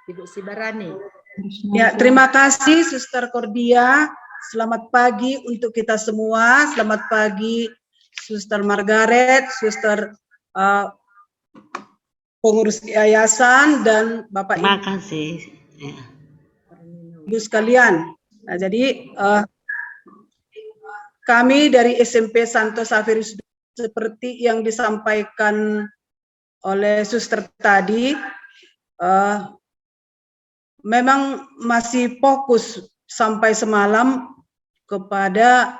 Ibu Sibarani. Ya, terima kasih Suster Cordia. Selamat pagi untuk kita semua. Selamat pagi Suster Margaret, Suster pengurus yayasan, dan Bapak Ibu. Terima kasih. Ya. Ibu sekalian. Nah, jadi kami dari SMP Santo Xaverius seperti yang disampaikan oleh Suster tadi, memang masih fokus sampai semalam kepada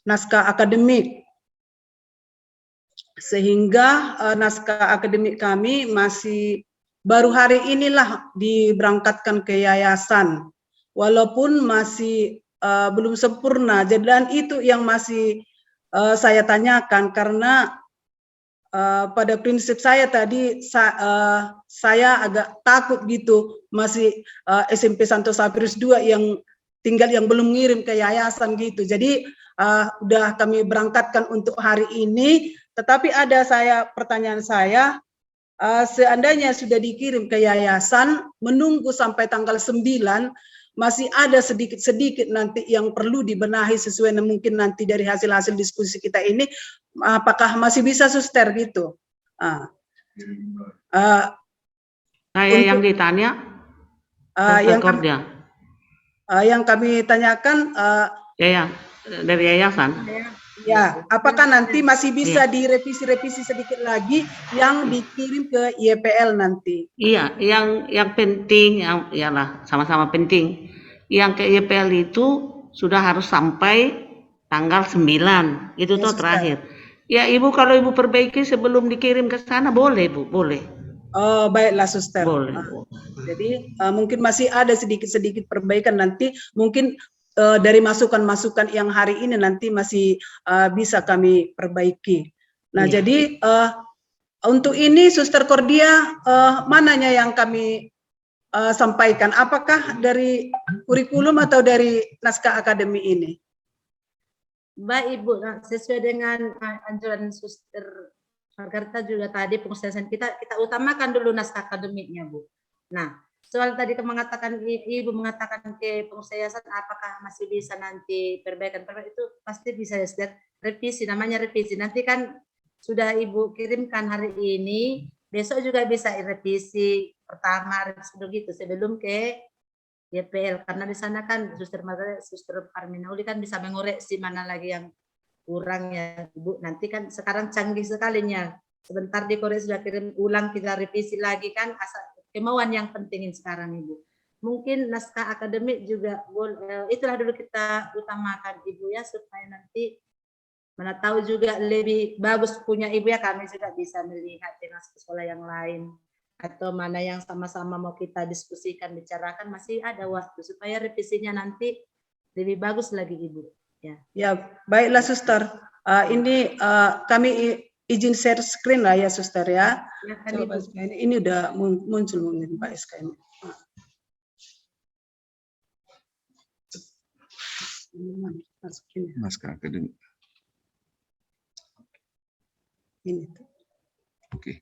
naskah akademik, sehingga naskah akademik kami masih baru hari inilah diberangkatkan ke yayasan, walaupun masih belum sempurna. Dan itu yang masih saya tanyakan, karena pada prinsip saya tadi saya agak takut gitu, masih SMP Santo Xaverius II yang belum ngirim ke yayasan gitu. Jadi udah kami berangkatkan untuk hari ini, tetapi ada pertanyaan saya, seandainya sudah dikirim ke yayasan, menunggu sampai tanggal 9, masih ada sedikit-sedikit nanti yang perlu dibenahi sesuai mungkin nanti dari hasil-hasil diskusi kita ini, apakah masih bisa Suster gitu? Saya yang ditanya, yang kami tanyakan, dari yayasan. Ya, apakah nanti masih bisa direvisi-revisi sedikit lagi yang dikirim ke YPL nanti? Iya, yang penting, iyalah sama-sama penting. Yang ke YPL itu sudah harus sampai tanggal 9, itu tuh terakhir. Ya Ibu, kalau Ibu perbaiki sebelum dikirim ke sana boleh Bu, boleh. Oh baiklah Suster. Boleh. Jadi mungkin masih ada sedikit-sedikit perbaikan nanti, mungkin dari masukan-masukan yang hari ini nanti masih bisa kami perbaiki. Nah jadi untuk ini Suster Cordia, mananya yang kami sampaikan? Apakah dari kurikulum atau dari naskah akademi ini? Baik Ibu, sesuai dengan anjuran Suster Margarita juga tadi, pengusahaan kita utamakan dulu naskah akademiknya Bu. Nah, soal tadi Ibu mengatakan ke pengusahaan apakah masih bisa nanti perbaikan itu pasti bisa ya, revisi, namanya revisi. Nanti kan sudah Ibu kirimkan hari ini, besok juga bisa revisi pertama begitu sebelum ke YPL, karena di sana kan Suster Margaret, Suster Parminauli kan bisa mengoreksi mana lagi yang kurang ya Ibu. Nanti kan sekarang canggih sekalinya, sebentar dikoreksi sudah kirim ulang, kita revisi lagi kan, asal kemauan yang pentingin sekarang Ibu. Mungkin naskah akademik juga itulah dulu kita utamakan Ibu ya, supaya nanti mana tahu juga lebih bagus punya Ibu ya, kami juga bisa melihat dengan sekolah yang lain, atau mana yang sama-sama mau kita diskusikan, bicarakan, masih ada waktu supaya revisinya nanti lebih bagus lagi Ibu. Ya, baiklah Suster. Ini kami izin share screen lah ya Suster ya. Coba, ini udah muncul mungkin Pak SK ini. Naskah akademik. Ini tuh. Oke.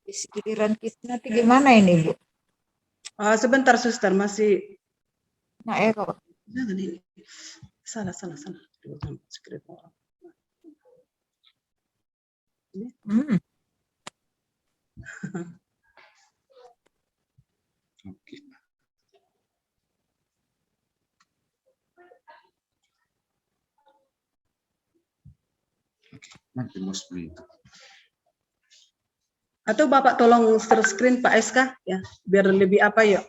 Giliran kita nanti gimana ini Bu? Sebentar Suster, masih. Nah kok. Jangan ini. Salah. Oke. Nanti mau itu. Atau Bapak tolong share screen Pak SK ya, biar lebih apa ya?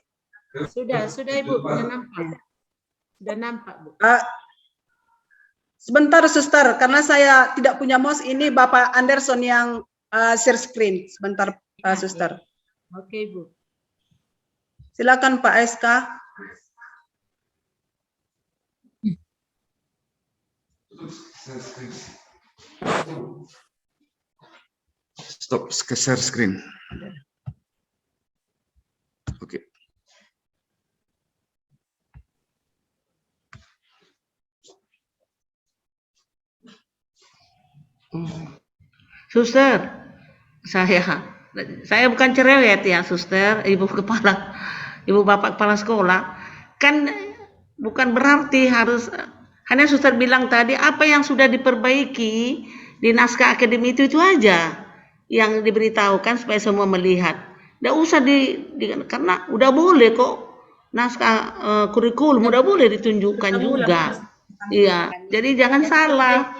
Sudah Ibu, sudah nampak. Sudah nampak Bu. Sebentar Suster, karena saya tidak punya mouse, ini Bapak Anderson yang share screen. Sebentar Suster. Oke Bu. Silakan Pak SK. Stop share screen. Oke. Suster, saya bukan cerewet ya, Suster, Ibu Bapak Kepala Sekolah. Kan bukan berarti harus, hanya Suster bilang tadi apa yang sudah diperbaiki di naskah akademi itu aja yang diberitahukan supaya semua melihat. Nggak usah karena udah boleh kok naskah kurikulum udah boleh ditunjukkan juga. Iya, jadi jangan salah.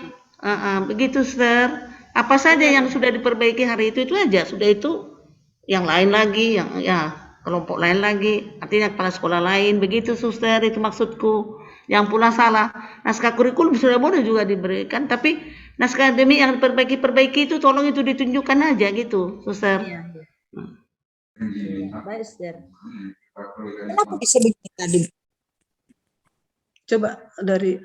Begitu, Suster. Apa saja yang sudah diperbaiki hari itu aja. Sudah itu yang lain lagi, yang ya kelompok lain lagi, artinya kepala sekolah lain. Begitu, Suster, itu maksudku. Yang pula salah, naskah kurikulum sudah boleh juga diberikan, tapi naskah akademik yang diperbaiki itu tolong itu ditunjukkan aja gitu, Suster. Iya. Baik, Suster. Kenapa bisa begitu tadi? Coba dari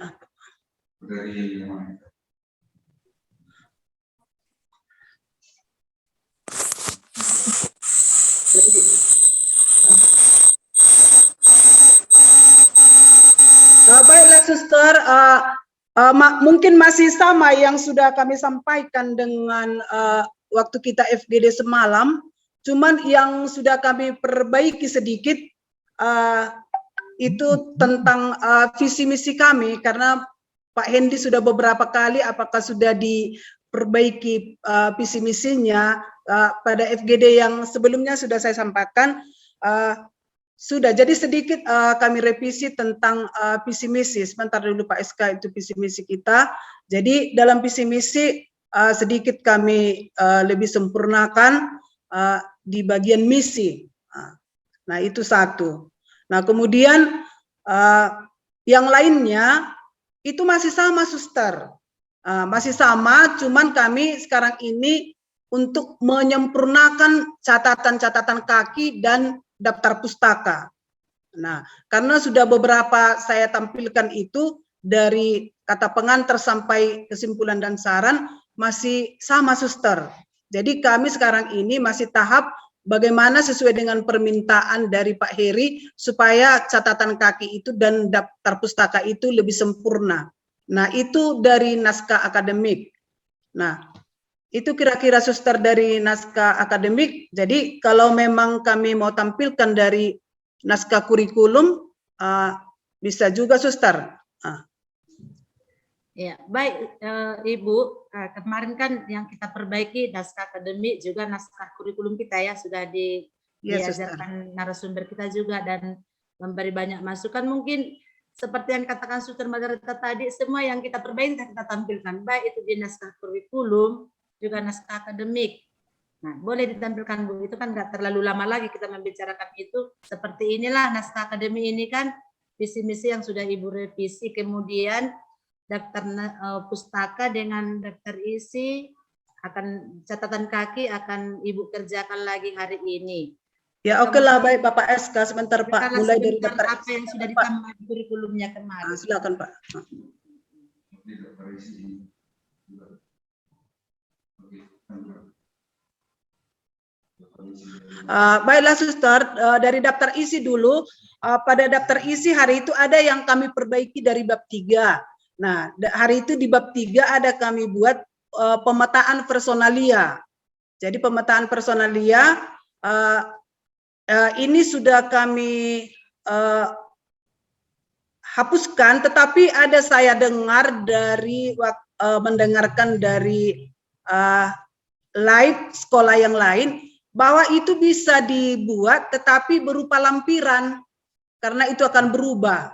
baiklah, Suster. Mungkin masih sama yang sudah kami sampaikan dengan waktu kita FGD semalam. Cuman yang sudah kami perbaiki sedikit itu tentang visi misi kami, karena Pak Hendy sudah beberapa kali apakah sudah diperbaiki visi misinya. Pada FGD yang sebelumnya sudah saya sampaikan, sudah. Jadi sedikit kami revisi tentang visi misi. Sebentar dulu Pak SK, itu visi misi kita. Jadi dalam visi misi sedikit kami lebih sempurnakan di bagian misi. Nah, itu satu. Nah, kemudian yang lainnya itu masih sama, Suster. Masih sama, cuman kami sekarang ini untuk menyempurnakan catatan-catatan kaki dan daftar pustaka. Nah, karena sudah beberapa saya tampilkan itu dari kata pengantar sampai kesimpulan dan saran masih sama, Suster. Jadi kami sekarang ini masih tahap bagaimana sesuai dengan permintaan dari Pak Heri supaya catatan kaki itu dan daftar pustaka itu lebih sempurna. Nah, itu dari naskah akademik. Nah, itu kira-kira, Suster, dari naskah akademik. Jadi kalau memang kami mau tampilkan dari naskah kurikulum, bisa juga, Suster. Ya, baik Ibu. Kemarin kan yang kita perbaiki naskah akademik juga naskah kurikulum kita ya, sudah diajarkan narasumber kita juga dan memberi banyak masukan. Mungkin seperti yang katakan Suster Margareta tadi, semua yang kita perbaiki kita tampilkan, baik itu di naskah kurikulum juga naskah akademik. Nah, boleh ditampilkan, Bu. Itu kan nggak terlalu lama lagi kita membicarakan itu. Seperti inilah naskah akademik ini kan visi misi yang sudah Ibu revisi, kemudian daftar pustaka dengan daftar isi akan catatan kaki akan Ibu kerjakan lagi hari ini. Ya, oke lah, baik Bapak SK. Sebentar Pak, mulai dari daftar apa yang sudah ditambah di kurikulumnya kemarin. Silakan Pak. Baiklah, Suster, dari daftar isi dulu. Pada daftar isi hari itu ada yang kami perbaiki dari bab 3. Nah, hari itu di bab 3 ada kami buat pemetaan personalia. Jadi pemetaan personalia ini sudah kami hapuskan, tetapi ada saya dengar dari mendengarkan dari live sekolah yang lain bahwa itu bisa dibuat tetapi berupa lampiran karena itu akan berubah.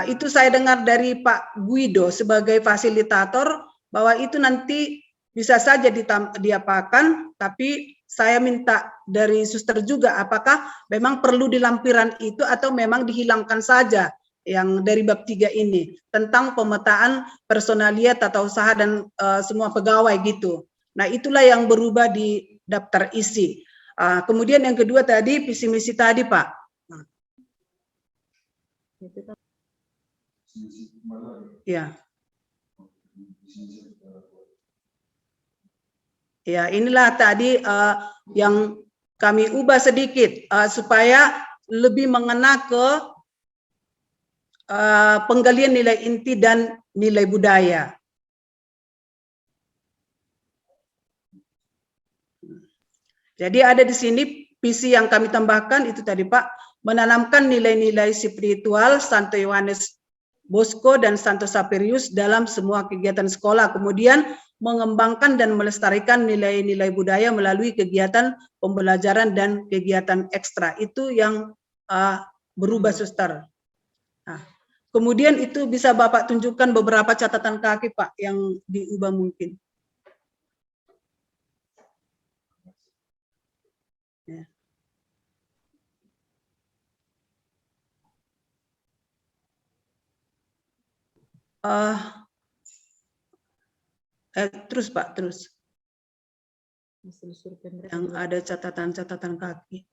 Itu saya dengar dari Pak Guido sebagai fasilitator bahwa itu nanti bisa saja diapakan, tapi saya minta dari Suster juga apakah memang perlu di lampiran itu atau memang dihilangkan saja yang dari bab 3 ini tentang pemetaan personalia tata usaha dan semua pegawai gitu. Nah, itulah yang berubah di daftar isi. Kemudian yang kedua tadi visi misi tadi, Pak. Ya. Ya, inilah tadi yang kami ubah sedikit supaya lebih mengena ke penggalian nilai inti dan nilai budaya. Jadi ada di sini visi yang kami tambahkan itu tadi Pak, menanamkan nilai-nilai spiritual Santo Yohanes Bosco dan Santo Saperius dalam semua kegiatan sekolah. Kemudian mengembangkan dan melestarikan nilai-nilai budaya melalui kegiatan pembelajaran dan kegiatan ekstra. Itu yang berubah, Suster. Nah, kemudian itu bisa Bapak tunjukkan beberapa catatan kaki Pak yang diubah mungkin. Ya. Terus Pak, terus. Yang ada catatan-catatan kaki.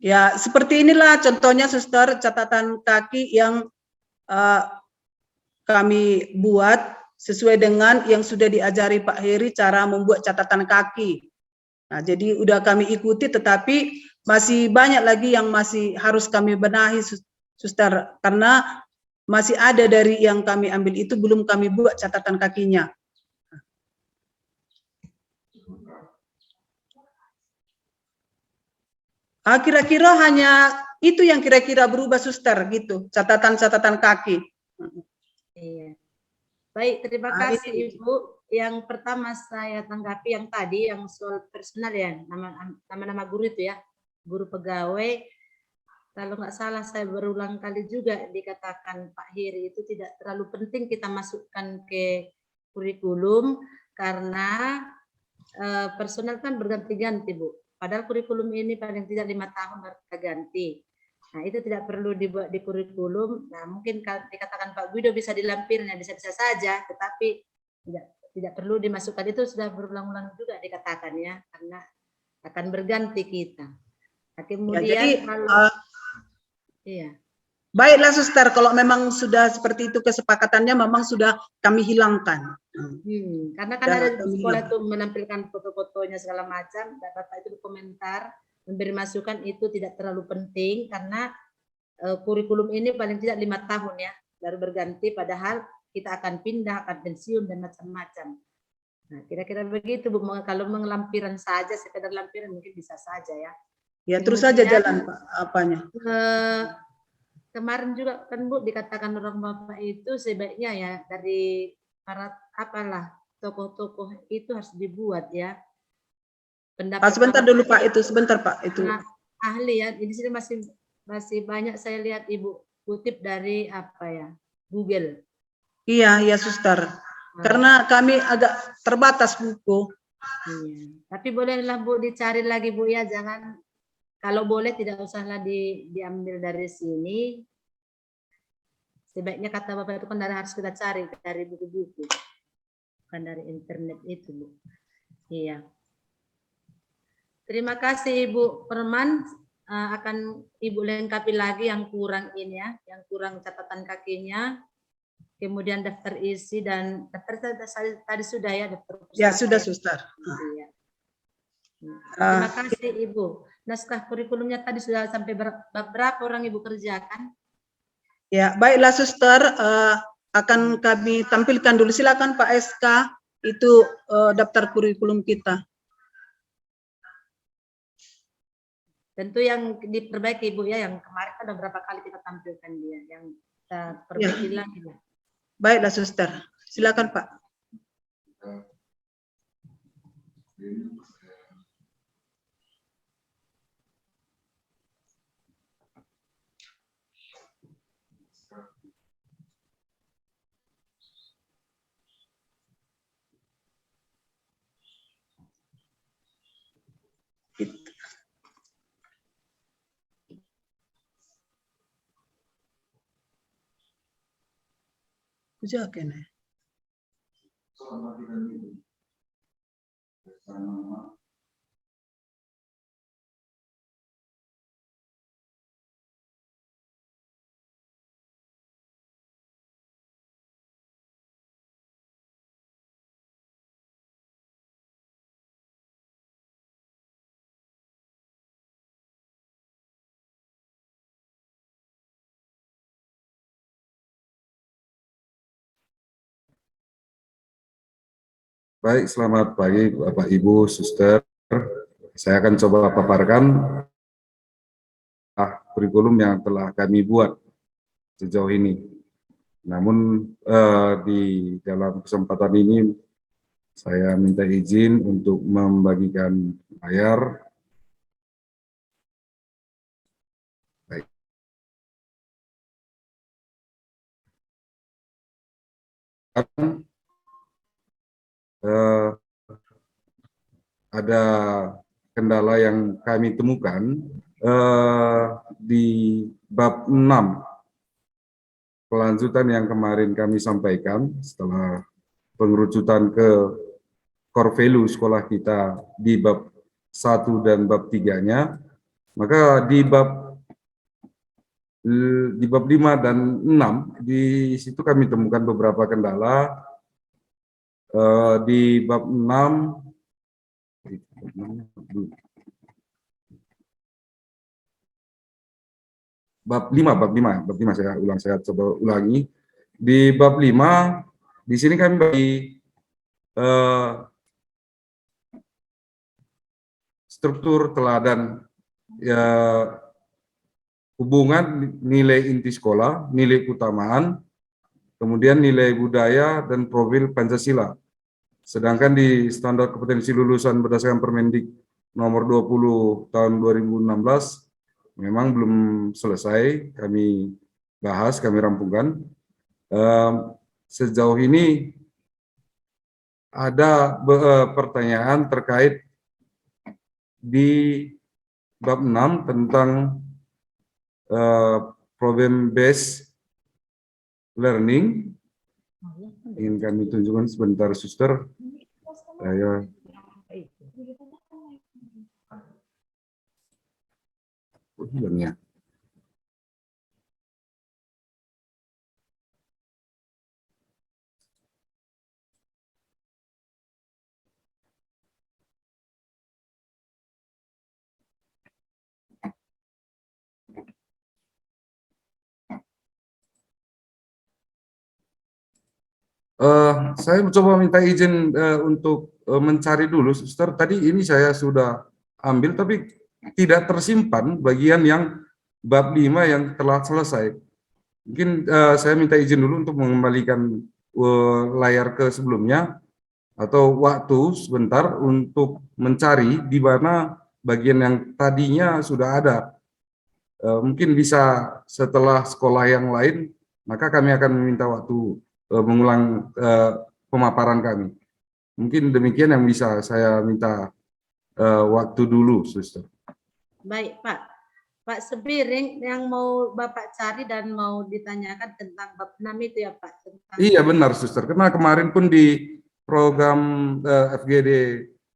Ya, seperti inilah contohnya Suster catatan kaki yang kami buat sesuai dengan yang sudah diajari Pak Heri cara membuat catatan kaki. Nah, jadi udah kami ikuti tetapi masih banyak lagi yang masih harus kami benahi Suster karena masih ada dari yang kami ambil itu belum kami buat catatan kakinya. Kira-kira hanya itu yang kira-kira berubah Suster gitu, catatan-catatan kaki. Iya. Baik, terima kasih Ibu. Yang pertama saya tanggapi yang tadi yang soal personal ya, nama-nama guru itu ya, guru pegawai. Kalau nggak salah saya berulang kali juga dikatakan Pak Heri itu tidak terlalu penting kita masukkan ke kurikulum karena personal kan berganti-ganti Bu. Padahal kurikulum ini paling tidak 5 tahun baru kita ganti. Nah itu tidak perlu dibuat di kurikulum. Nah mungkin kalau dikatakan Pak Guido bisa dilampirnya bisa-bisa saja, tetapi tidak perlu dimasukkan, itu sudah berulang-ulang juga dikatakan ya, karena akan berganti kita. Nah, kemudian ya, jadi, kalau iya. Baiklah Suster, kalau memang sudah seperti itu kesepakatannya memang sudah kami hilangkan. Karena kan ada di sekolah itu menampilkan foto-fotonya segala macam, dan Bapak itu berkomentar, memberi masukan itu tidak terlalu penting karena kurikulum ini paling tidak 5 tahun ya, baru berganti, padahal kita akan pindah, akan pensiun dan macam-macam. Nah, kira-kira begitu Bu, kalau mengelampiran saja, sekedar lampiran mungkin bisa saja ya. Ya, terus saja jalan Pak, apanya. Kemarin juga kan Bu dikatakan orang Bapak itu sebaiknya ya dari para tokoh-tokoh itu harus dibuat ya. Pendapat sebentar dulu Pak, itu sebentar Pak, itu. Nah, ahli ya, di sini masih banyak saya lihat Ibu kutip dari apa ya, Google. Iya, ya Suster. Karena kami agak terbatas buku. Iya. Tapi bolehlah Bu dicari lagi Bu ya, jangan, kalau boleh tidak usahlah diambil dari sini. Sebaiknya kata Bapak itu kan harus kita cari dari buku-buku, bukan dari internet itu Bu. Iya. Terima kasih Ibu Perman. Akan Ibu lengkapi lagi yang kurang ini ya, yang kurang catatan kakinya. Kemudian daftar isi dan daftar tadi sudah ya, daftar pustaka. Ya sudah Suster. Iya. Terima kasih Ibu. Naskah kurikulumnya tadi sudah sampai berapa orang Ibu kerjakan? Ya, baiklah Suster, akan kami tampilkan dulu. Silakan Pak SK, itu daftar kurikulum kita. Tentu yang diperbaiki Ibu ya, yang kemarin ada berapa kali kita tampilkan dia, yang kita perbaiki lagi. Baiklah Suster, silakan Pak. Jaga nih. Baik, selamat pagi Bapak Ibu, Suster. Saya akan coba paparkan kurikulum yang telah kami buat sejauh ini. Namun di dalam kesempatan ini saya minta izin untuk membagikan layar. Baik. Ada kendala yang kami temukan di bab 6, kelanjutan yang kemarin kami sampaikan setelah pengerucutan ke core value sekolah kita di bab 1 dan bab 3-nya, maka di bab 5 dan 6 di situ kami temukan beberapa kendala. Di bab 6 bab 5 saya coba ulangi. Di bab 5 di sini kami bagi struktur teladan ya, hubungan nilai inti sekolah, nilai keutamaan, kemudian nilai budaya dan profil Pancasila. Sedangkan di standar kompetensi lulusan berdasarkan Permendik nomor 20 tahun 2016 memang belum selesai kami bahas, kami rampungkan. Sejauh ini ada pertanyaan terkait di bab 6 tentang problem based learning. Ingin kami tunjukkan sebentar, Suster. Saya hilangnya. Saya mencoba minta izin untuk mencari dulu, Suster. Tadi ini saya sudah ambil, tapi tidak tersimpan bagian yang bab 5 yang telah selesai. Mungkin saya minta izin dulu untuk mengembalikan layar ke sebelumnya, atau waktu sebentar untuk mencari di mana bagian yang tadinya sudah ada. Mungkin bisa setelah sekolah yang lain, maka kami akan meminta waktu mengulang pemaparan kami. Mungkin demikian yang bisa saya minta waktu dulu, Suster. Baik, Pak. Pak Sebiring yang mau Bapak cari dan mau ditanyakan tentang bab 6 itu ya, Pak? Iya, benar, Suster. Karena kemarin pun di program FGD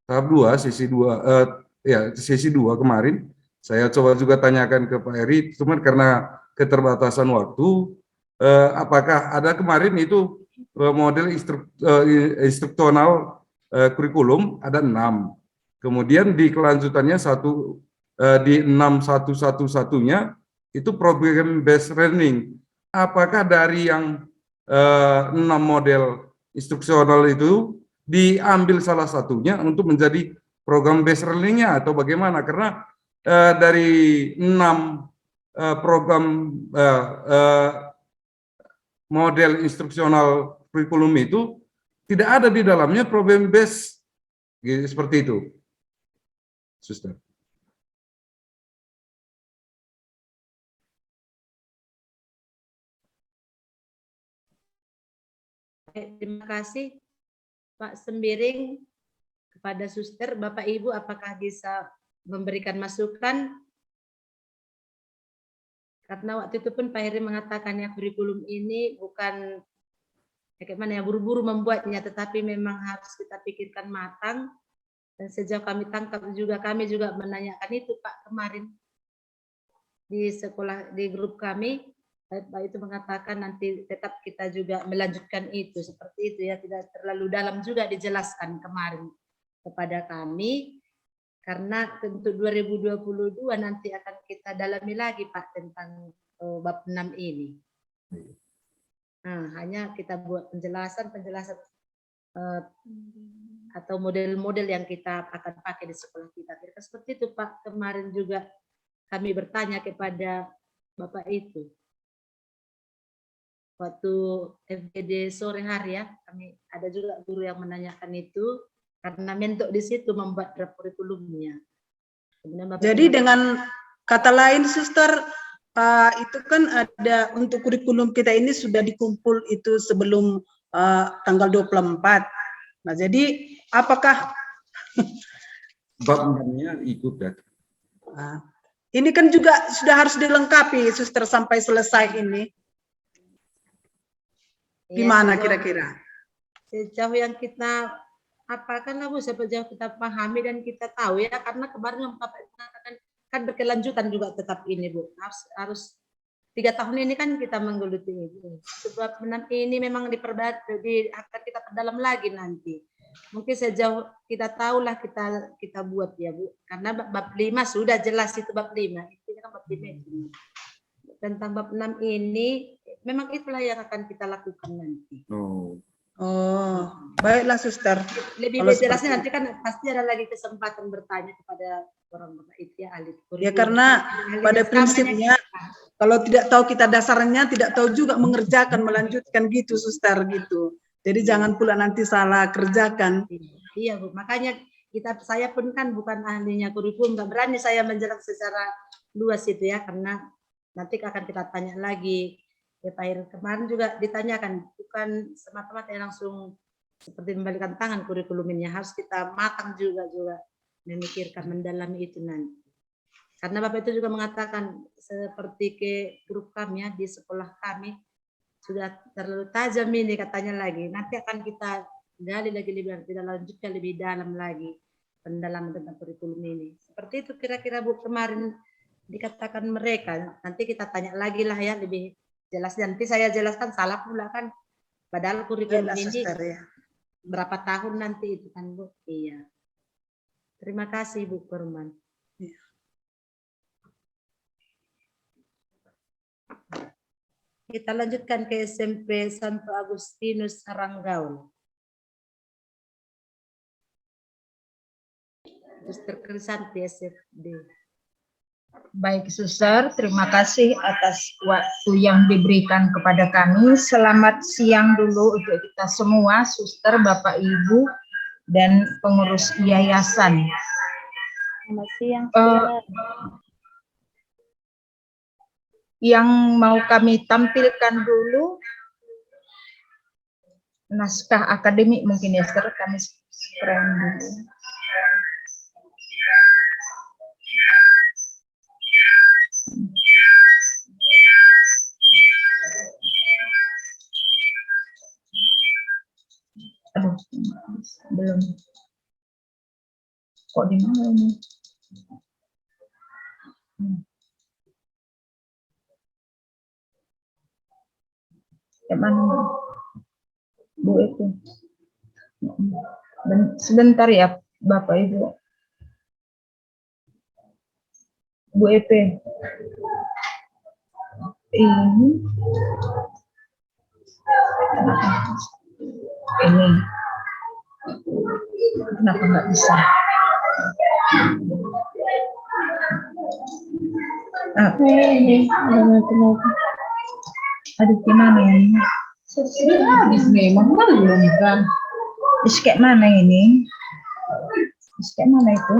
tahap 2, sesi 2, sesi 2 kemarin, saya coba juga tanyakan ke Pak Eri, cuman karena keterbatasan waktu, apakah ada kemarin itu model instruksional kurikulum ada 6. Kemudian di kelanjutannya di 6111-nya itu program based learning. Apakah dari yang 6 model instruksional itu diambil salah satunya untuk menjadi program based learning-nya atau bagaimana? Karena dari 6 program model instruksional kurikulum itu tidak ada di dalamnya problem based seperti itu, Suster. Terima kasih Pak Sembiring. Kepada Suster, Bapak Ibu apakah bisa memberikan masukan? Karena waktu itu pun Pak Heri mengatakan ya kurikulum ini bukan bagaimana ya buru-buru membuatnya, tetapi memang harus kita pikirkan matang. Dan sejauh kami tangkap juga, kami juga menanyakan itu Pak kemarin di sekolah, di grup kami. Pak itu mengatakan nanti tetap kita juga melanjutkan itu, seperti itu ya, tidak terlalu dalam juga dijelaskan kemarin kepada kami, karena untuk 2022 nanti akan kita dalami lagi Pak tentang bab 6 ini. Nah, hanya kita buat penjelasan atau model-model yang kita akan pakai di sekolah kita. Kira-kira seperti itu Pak. Kemarin juga kami bertanya kepada Bapak itu. Waktu FGD sore hari ya, kami ada juga guru yang menanyakan itu karena mentok di situ membuat draft kurikulumnya. Jadi dengan kata lain, Suster, itu kan ada untuk kurikulum kita ini sudah dikumpul itu sebelum tanggal 24. Nah, jadi apakah Bab 6-nya ikut ya. ini kan juga sudah harus dilengkapi, Suster, sampai selesai ini? Gimana kira-kira? Sejauh yang kita apakan lah Bu, sejauh kita pahami dan kita tahu ya, karena kemarin yang Bapak mengatakan kan berkelanjutan juga tetap ini Bu, harus 3 tahun ini kan kita menggeluti ini. Sebab ini memang akan kita perdalam lagi nanti. Mungkin sejauh kita tahulah kita buat ya Bu, karena bab 5 sudah jelas itu bab 5. Itu kan bab 5 itu. Tentang bab 6 ini memang itulah yang akan kita lakukan nanti. Oh, baiklah Suster. Lebih jelasnya nanti kan pasti ada lagi kesempatan bertanya kepada orang Bapak itu ya, ahli kurikulum. Ya karena pada prinsipnya kalau tidak tahu kita dasarnya, tidak tahu juga mengerjakan, melanjutkan gitu Suster gitu. Jadi jangan pula nanti salah kerjakan. Iya Bu, makanya saya pun kan bukan ahlinya kurikulum, nggak berani saya menjelaskan secara luas itu ya, karena nanti akan kita tanya lagi. Ya Pak Heru, kemarin juga ditanyakan, bukan semata-mata langsung seperti membalikan tangan kurikulumnya, harus kita matang juga memikirkan, mendalami itu nanti. Karena Bapak itu juga mengatakan seperti ke grup kami ya, di sekolah kami sudah terlalu tajam ini katanya lagi. Nanti akan kita gali lagi lebih lanjutkan lebih dalam lagi pendalaman tentang kurikulum ini. Seperti itu kira-kira Bu kemarin dikatakan mereka. Nanti kita tanya lagi lah ya lebih jelas. Nanti saya jelaskan salah pula kan. Padahal kurikulum ini berapa tahun nanti itu kan Bu. Iya. Terima kasih Bu Korman. Kita lanjutkan ke SMP Santo Agustinus Haranggaul. Suster Krisanti SFD. Baik Suster, terima kasih atas waktu yang diberikan kepada kami. Selamat siang dulu untuk kita semua, Suster, Bapak, Ibu, dan pengurus yayasan. Selamat siang. Yang mau kami tampilkan dulu naskah akademik mungkin ya, Suster, kami screen dulu. Aduh, belum. Kok di mana ini? Yang mana? Bu itu. Sebentar ya, Bapak Ibu. Bu EP. Ini. Ini. Kenapa nggak bisa? Ini. Aduh, gimana ini? Memang belum kan? Kayak mana ini? Kayak mana itu?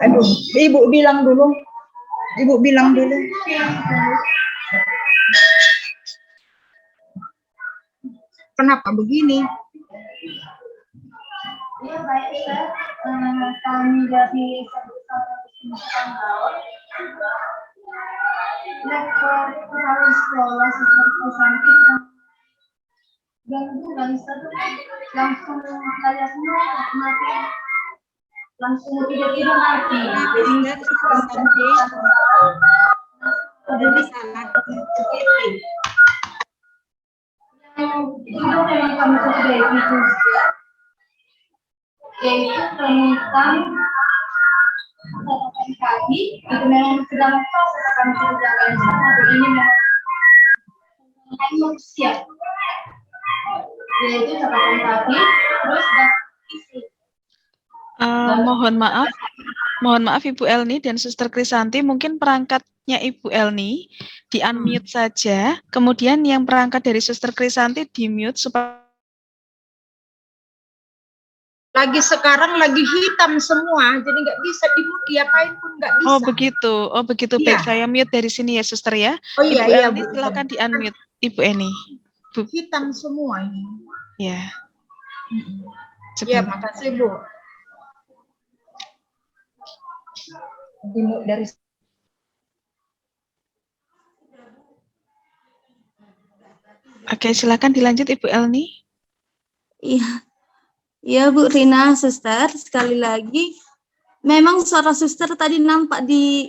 Aduh, Ibu bilang dulu. Ibu bilang dulu. Kenapa begini? Ya baik Ustaz, kami dari lektor harus sekolah seperti santai dan itu nggak bisa tuh langsung layaknya mati, langsung tidur mati. Jadi ada masalah itu memang kami perbaiki itu, yaitu tentang catatan kami itu memang sedang proses kami kerjakan hari ini memang manusia yaitu catatan kaki, terus daftar isi. Mohon maaf Ibu Elni dan Suster Krisanti, mungkin perangkatnya Ibu Elni di-unmute saja, kemudian yang perangkat dari Suster Krisanti di-mute supaya Sekarang lagi hitam semua, jadi nggak bisa diapain pun nggak bisa. Oh begitu, Iya. baik, saya mute dari sini ya Suster ya. Oh iya, Ibu iya, Elni Bu. silakan di-unmute Ibu Eni. Hitam semua ini. Ya. Ya, Sebentar. makasih Bu. Dari Oke, silakan dilanjut Ibu Elni. Iya Bu Rina, Suster, sekali lagi, memang suara Suster tadi nampak di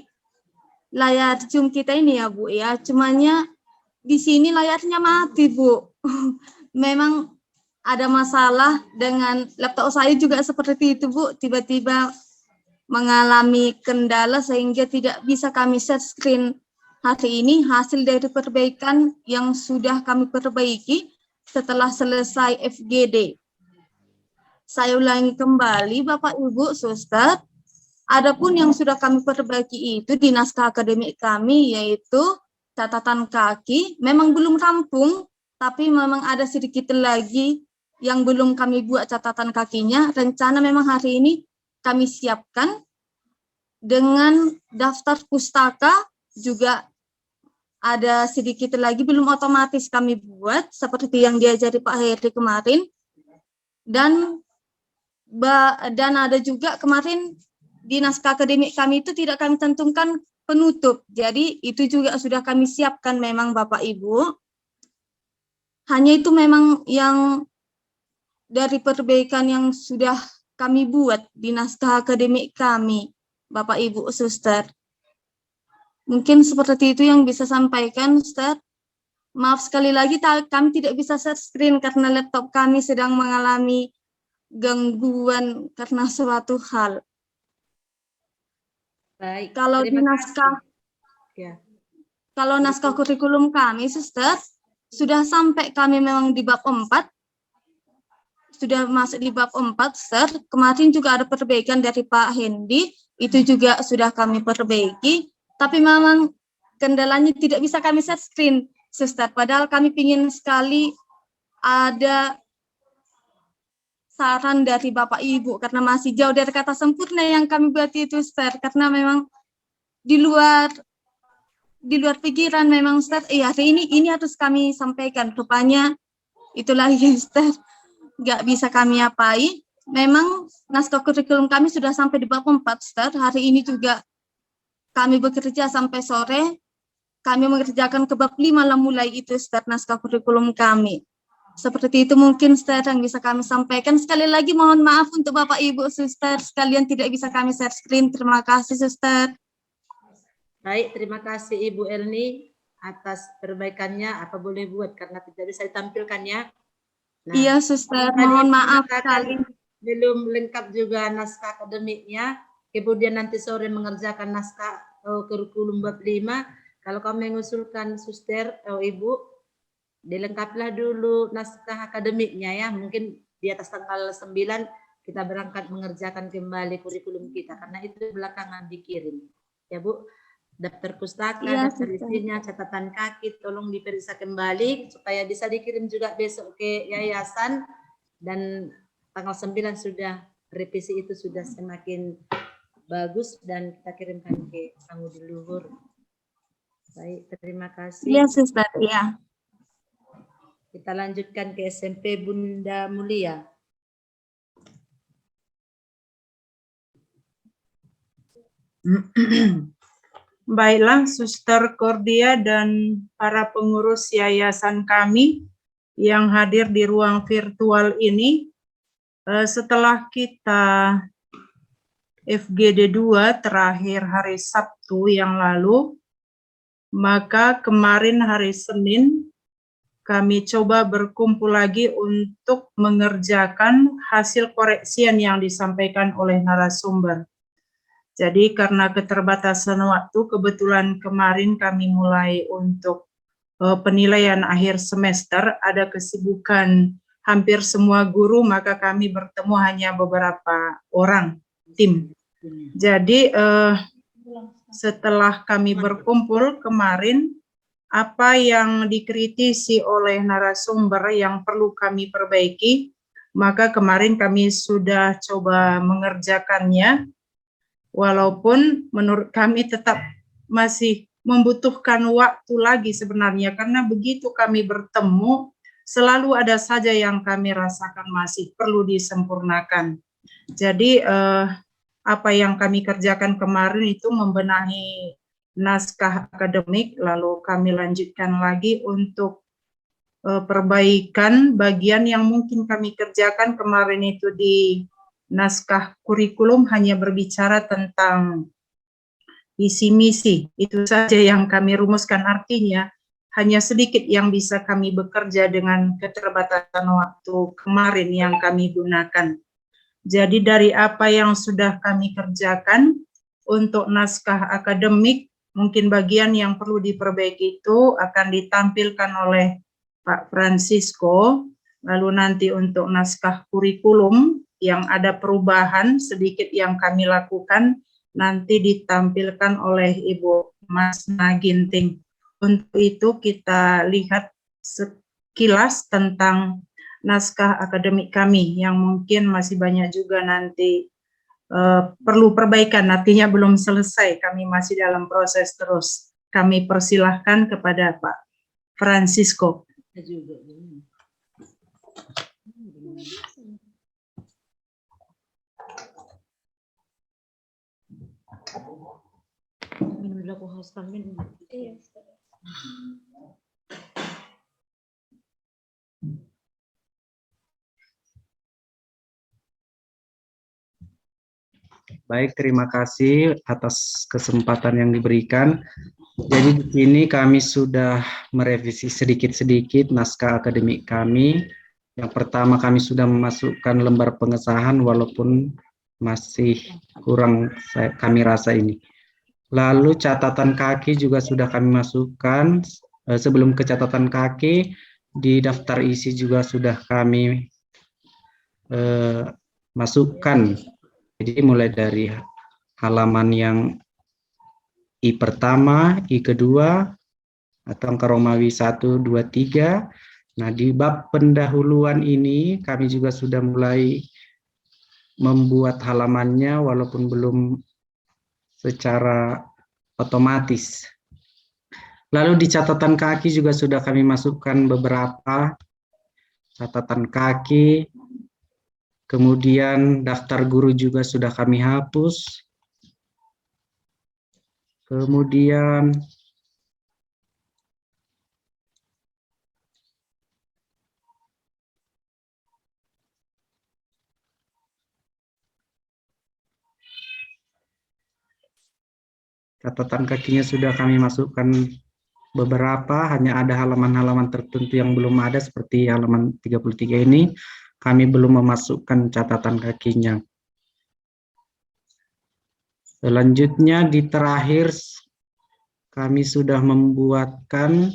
layar Zoom kita ini ya Bu ya, cumanya di sini layarnya mati Bu. Memang ada masalah dengan laptop saya juga seperti itu Bu, tiba-tiba mengalami kendala sehingga tidak bisa kami share screen hari ini, hasil dari perbaikan yang sudah kami perbaiki setelah selesai FGD. Saya ulangi kembali Bapak Ibu Suster, adapun yang sudah kami perbaiki itu di naskah akademik kami yaitu catatan kaki, memang belum rampung, tapi memang ada sedikit lagi yang belum kami buat catatan kakinya. Rencana memang hari ini kami siapkan dengan daftar pustaka juga ada sedikit lagi belum otomatis kami buat seperti yang diajari Pak Heri kemarin, dan ada juga kemarin di naskah akademik kami itu tidak kami tentukan penutup, jadi itu juga sudah kami siapkan memang Bapak Ibu. Hanya itu memang yang dari perbaikan yang sudah kami buat di naskah akademik kami Bapak Ibu Suster. Mungkin seperti itu yang bisa sampaikan Suster. Maaf sekali lagi kami tidak bisa share screen karena laptop kami sedang mengalami gangguan karena suatu hal. Baik. Kalau di terima naskah, kasih. Ya. kalau naskah kurikulum kami, Suster, sudah sampai kami memang di bab 4, sudah masuk di bab 4, Suster. Kemarin juga ada perbaikan dari Pak Hendi, itu juga sudah kami perbaiki, tapi memang kendalanya tidak bisa kami share screen, Suster. Padahal kami ingin sekali ada saran dari Bapak Ibu karena masih jauh dari kata sempurna yang kami buat itu, Ustaz, karena memang di luar pikiran memang, Ustaz. Hari ini harus kami sampaikan, rupanya itulah ya, Ustaz, nggak bisa kami apai. Memang naskah kurikulum kami sudah sampai di bab 4, Ustaz. Hari ini juga kami bekerja sampai sore, kami mengerjakan ke bab 5 lah mulai itu, Ustaz, naskah kurikulum kami. Seperti itu mungkin Ustaz yang bisa kami sampaikan. Sekali lagi mohon maaf untuk Bapak Ibu Suster sekalian tidak bisa kami share screen. Terima kasih Suster. Baik, terima kasih Ibu Elni atas perbaikannya. Apa boleh buat karena tidak bisa ditampilkan ya. Nah, iya Suster, mohon maaf sekali. Belum lengkap juga naskah akademiknya. Kemudian nanti sore mengerjakan naskah kurikulum bab 5. Kalau kami mengusulkan Suster atau Ibu, dilengkapilah dulu naskah akademiknya ya, mungkin di atas tanggal 9 kita berangkat mengerjakan kembali kurikulum kita karena itu belakangan dikirim ya Bu. Daftar pustaka, ya, daftar isinya, catatan kaki tolong diperiksa kembali supaya bisa dikirim juga besok ke yayasan, dan tanggal 9 sudah revisi itu sudah semakin bagus dan kita kirimkan ke kamu di luhur. Baik, terima kasih. Iya Suster, ya. Kita lanjutkan ke SMP Bunda Mulia. Baiklah, Suster Cordia dan para pengurus yayasan kami yang hadir di ruang virtual ini, setelah kita FGD 2 terakhir hari Sabtu yang lalu, maka kemarin hari Senin kami coba berkumpul lagi untuk mengerjakan hasil koreksian yang disampaikan oleh narasumber. Jadi karena keterbatasan waktu, kebetulan kemarin kami mulai untuk penilaian akhir semester, ada kesibukan hampir semua guru, maka kami bertemu hanya beberapa orang tim. Jadi setelah kami berkumpul kemarin, apa yang dikritisi oleh narasumber yang perlu kami perbaiki, maka kemarin kami sudah coba mengerjakannya, walaupun menurut kami tetap masih membutuhkan waktu lagi sebenarnya, karena begitu kami bertemu, selalu ada saja yang kami rasakan masih perlu disempurnakan. Jadi apa yang kami kerjakan kemarin itu membenahi naskah akademik, lalu kami lanjutkan lagi untuk perbaikan bagian yang mungkin kami kerjakan kemarin itu di naskah kurikulum hanya berbicara tentang visi misi. Itu saja yang kami rumuskan, artinya hanya sedikit yang bisa kami bekerja dengan keterbatasan waktu kemarin yang kami gunakan. Jadi dari apa yang sudah kami kerjakan untuk naskah akademik, mungkin bagian yang perlu diperbaiki itu akan ditampilkan oleh Pak Francisco, lalu nanti untuk naskah kurikulum yang ada perubahan sedikit yang kami lakukan, nanti ditampilkan oleh Ibu Mas Naginting. Untuk itu kita lihat sekilas tentang naskah akademik kami yang mungkin masih banyak juga nanti perlu perbaikan, artinya belum selesai, kami masih dalam proses terus. Kami persilahkan kepada Pak Francisco. Baik, terima kasih atas kesempatan yang diberikan. Jadi di sini kami sudah merevisi sedikit-sedikit naskah akademik kami. Yang pertama kami sudah memasukkan lembar pengesahan walaupun masih kurang kami rasa ini. Lalu catatan kaki juga sudah kami masukkan. Sebelum ke catatan kaki, di daftar isi juga sudah kami masukkan. Jadi mulai dari halaman yang I pertama, I kedua, atau angka Romawi 1, 2, 3. Nah, di bab pendahuluan ini kami juga sudah mulai membuat halamannya walaupun belum secara otomatis. Lalu di catatan kaki juga sudah kami masukkan beberapa catatan kaki. Kemudian daftar guru juga sudah kami hapus. Kemudian catatan kakinya sudah kami masukkan beberapa, hanya ada halaman-halaman tertentu yang belum ada seperti halaman 33 ini, kami belum memasukkan catatan kakinya. Selanjutnya di terakhir kami sudah membuatkan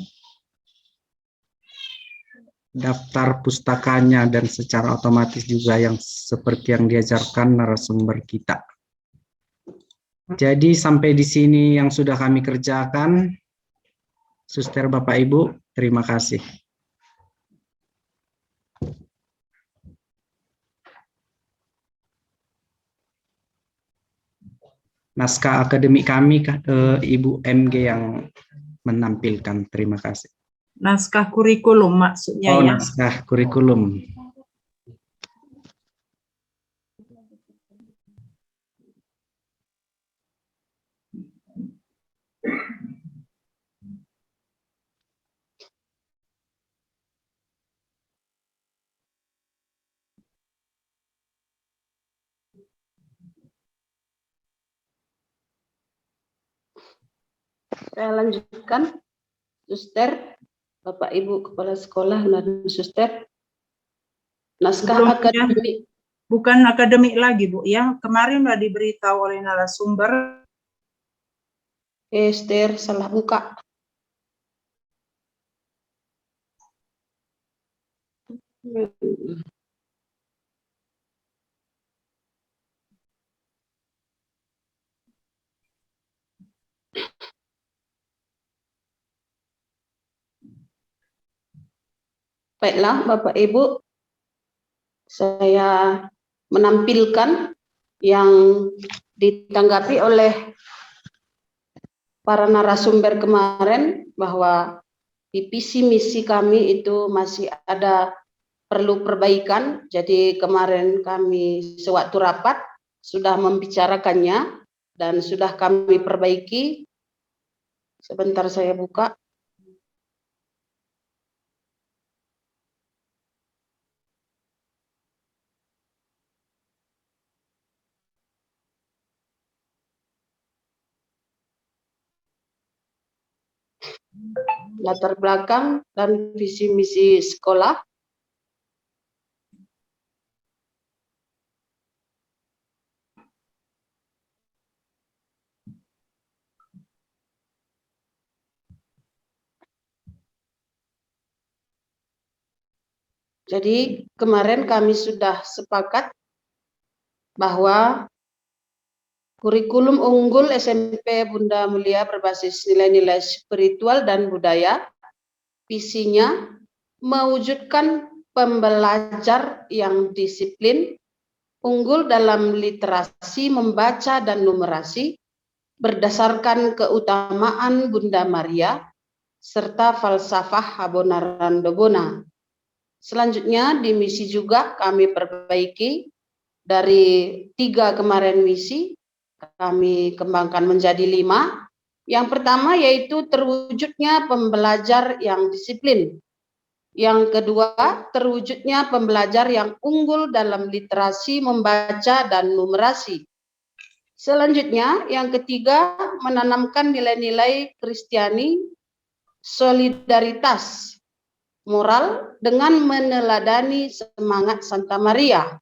daftar pustakanya dan secara otomatis juga yang seperti yang diajarkan narasumber kita. Jadi sampai di sini yang sudah kami kerjakan. Suster, Bapak, Ibu, terima kasih. Naskah akademik kami, Ibu MG yang menampilkan. Terima kasih. Naskah kurikulum maksudnya ya? Naskah kurikulum. Saya lanjutkan, Suster, Bapak Ibu Kepala Sekolah dan Suster. Naskah akademik. Bukan akademik lagi, Bu, ya. Kemarin sudah diberitahu oleh narasumber. Esther salah buka. Baiklah, Bapak Ibu, saya menampilkan yang ditanggapi oleh para narasumber kemarin bahwa di visi misi kami itu masih ada perlu perbaikan. Jadi kemarin kami sewaktu rapat sudah membicarakannya dan sudah kami perbaiki. Sebentar saya buka. Latar belakang dan visi misi sekolah. Jadi kemarin kami sudah sepakat bahwa kurikulum unggul SMP Bunda Mulia berbasis nilai-nilai spiritual dan budaya, visinya mewujudkan pembelajar yang disiplin, unggul dalam literasi membaca dan numerasi, berdasarkan keutamaan Bunda Maria, serta falsafah Adonarandobona. Selanjutnya di misi juga kami perbaiki dari 3 kemarin misi, kami kembangkan menjadi 5. Yang pertama yaitu terwujudnya pembelajar yang disiplin. Yang kedua, terwujudnya pembelajar yang unggul dalam literasi membaca dan numerasi. Selanjutnya, yang ketiga, menanamkan nilai-nilai Kristiani, solidaritas, moral dengan meneladani semangat Santa Maria.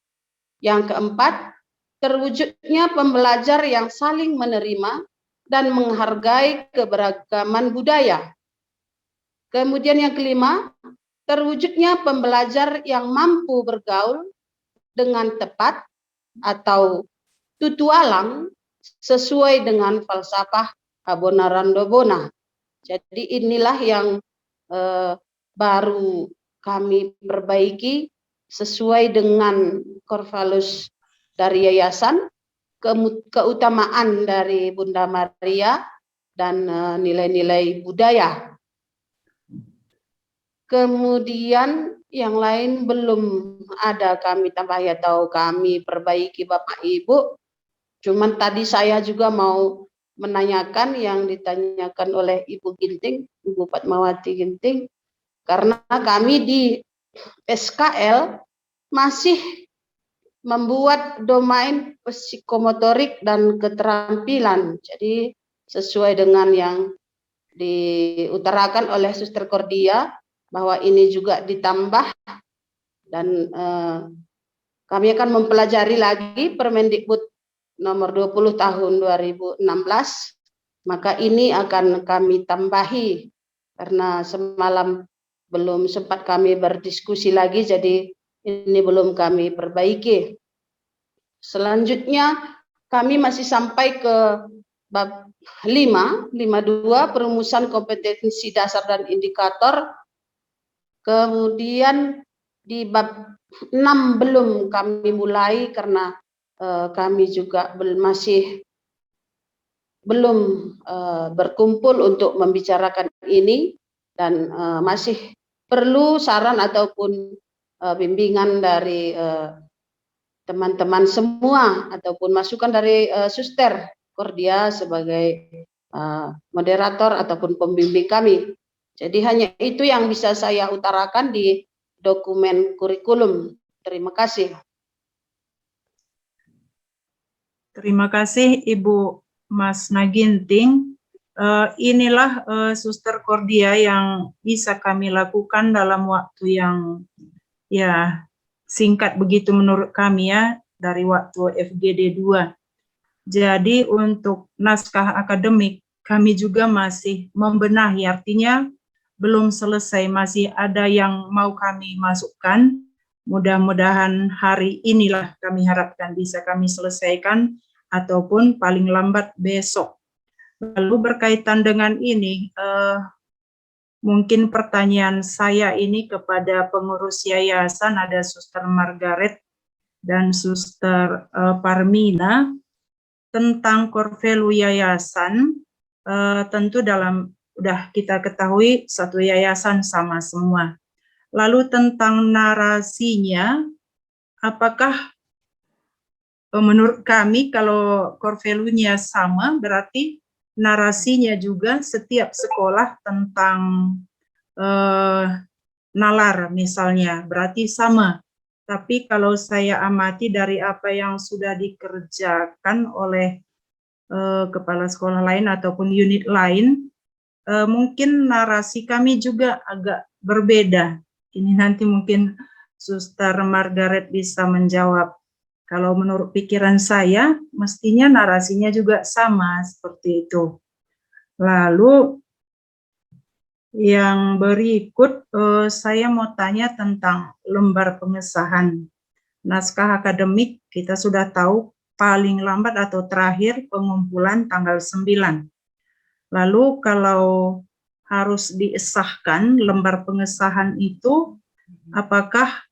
Yang keempat, terwujudnya pembelajar yang saling menerima dan menghargai keberagaman budaya. Kemudian yang kelima, terwujudnya pembelajar yang mampu bergaul dengan tepat atau tutualang sesuai dengan falsafah Adonarandobona. Jadi inilah yang baru kami perbaiki sesuai dengan core values dari yayasan, keutamaan dari Bunda Maria, dan nilai-nilai budaya. Kemudian yang lain belum ada kami tambahi atau kami perbaiki Bapak Ibu. Cuman tadi saya juga mau menanyakan yang ditanyakan oleh Ibu Ginting, Ibu Fatmawati Ginting. Karena kami di SKL masih membuat domain psikomotorik dan keterampilan. Jadi sesuai dengan yang diutarakan oleh Suster Cordia bahwa ini juga ditambah dan kami akan mempelajari lagi Permendikbud nomor 20 tahun 2016. Maka ini akan kami tambahi karena semalam belum sempat kami berdiskusi lagi, jadi ini belum kami perbaiki. Selanjutnya kami masih sampai ke bab 5, 52 perumusan kompetensi dasar dan indikator. Kemudian di bab 6 belum kami mulai karena kami juga masih belum berkumpul untuk membicarakan ini dan masih perlu saran ataupun bimbingan dari teman-teman semua ataupun masukan dari Suster Cordia sebagai moderator ataupun pembimbing kami. Jadi hanya itu yang bisa saya utarakan di dokumen kurikulum. Terima kasih. Terima kasih Ibu Mas Naginting. Inilah Suster Cordia yang bisa kami lakukan dalam waktu yang ya singkat begitu menurut kami ya dari waktu FGD 2. Jadi untuk naskah akademik kami juga masih membenahi, artinya belum selesai, masih ada yang mau kami masukkan Mudah-mudahan hari inilah kami harapkan bisa kami selesaikan ataupun paling lambat besok. Lalu berkaitan dengan ini, mungkin pertanyaan saya ini kepada pengurus yayasan, ada Suster Margaret dan Suster Parmina, tentang core value yayasan. Tentu udah kita ketahui satu yayasan sama semua. Lalu tentang narasinya, apakah menurut kami kalau core value-nya sama, berarti narasinya juga setiap sekolah tentang nalar misalnya, berarti sama. Tapi kalau saya amati dari apa yang sudah dikerjakan oleh kepala sekolah lain ataupun unit lain, mungkin narasi kami juga agak berbeda. Ini nanti mungkin Suster Margaret bisa menjawab. Kalau menurut pikiran saya, mestinya narasinya juga sama seperti itu. Lalu yang berikut, saya mau tanya tentang lembar pengesahan naskah akademik. Kita sudah tahu paling lambat atau terakhir pengumpulan tanggal 9. Lalu kalau harus disahkan lembar pengesahan itu, apakah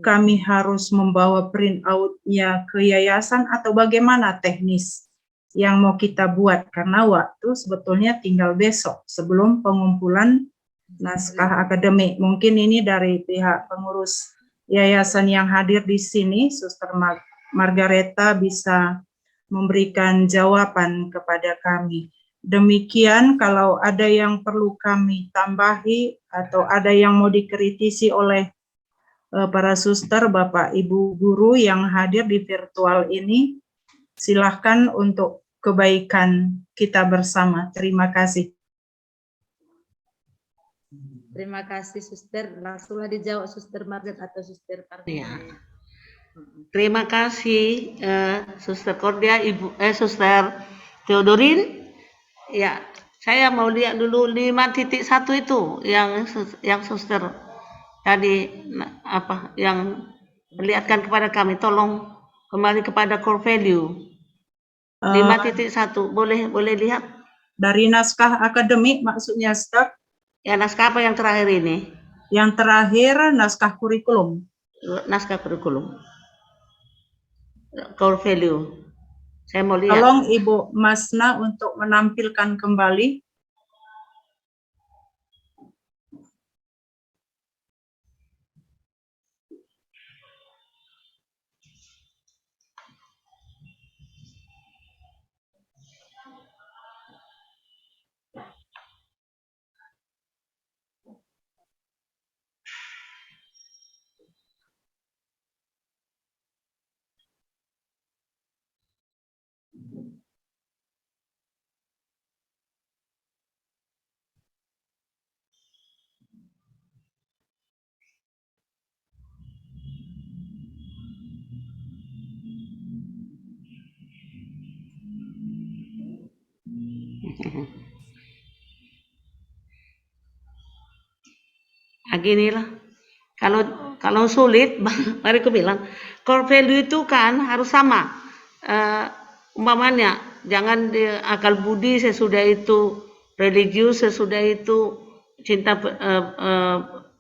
kami harus membawa print out-nya ke yayasan atau bagaimana teknis yang mau kita buat? Karena waktu sebetulnya tinggal besok sebelum pengumpulan naskah akademik. Mungkin ini dari pihak pengurus yayasan yang hadir di sini, Suster Margareta bisa memberikan jawaban kepada kami. Demikian, kalau ada yang perlu kami tambahi atau ada yang mau dikritisi oleh para suster, Bapak Ibu guru yang hadir di virtual ini, silahkan untuk kebaikan kita bersama. Terima kasih. Terima kasih Suster. Langsunglah dijawab Suster Margaret atau Suster Parmina. Ya. Terima kasih Suster Cordia, Suster Theodorin. Ya, saya mau lihat dulu 5.1 itu yang Suster tadi yang perlihatkan kepada kami. Tolong kembali kepada core value. 5.1 boleh lihat dari naskah akademik maksudnya, Staf? Ya, naskah apa yang terakhir ini? Yang terakhir naskah kurikulum. Naskah kurikulum. Core value. Saya mau lihat. Tolong Ibu Masna untuk menampilkan kembali. Ginilah. Kalau sulit, mari aku bilang, core value itu kan harus sama. Umpamanya, jangan akal budi sesudah itu religius, sesudah itu cinta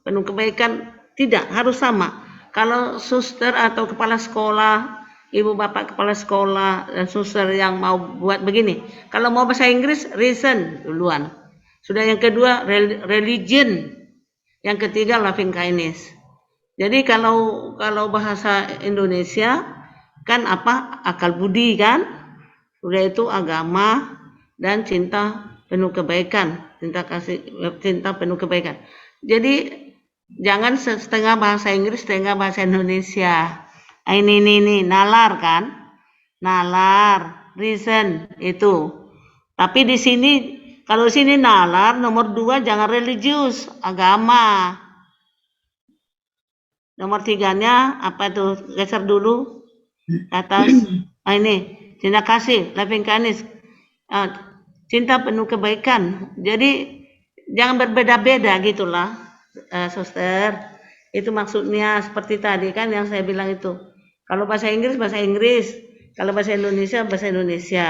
penuh kebaikan, tidak, harus sama. Kalau suster atau kepala sekolah, ibu bapak kepala sekolah dan suster yang mau buat begini, kalau mau bahasa Inggris, reason duluan. Sudah yang kedua, religion. Yang ketiga, loving kindness. Jadi kalau bahasa Indonesia kan akal budi kan, sudah itu agama dan cinta penuh kebaikan, cinta penuh kebaikan. Jadi jangan setengah bahasa Inggris, setengah bahasa Indonesia. Ini nalar kan, nalar, reason itu. Tapi di sini kalau sini nalar, nomor 2 jangan religius, agama. Nomor 3-nya apa tuh? Geser dulu ke atas. Ini cinta kasih, loving kindness, cinta penuh kebaikan. Jadi jangan berbeda-beda gitulah, suster. Itu maksudnya seperti tadi kan yang saya bilang itu. Kalau bahasa Inggris, kalau bahasa Indonesia.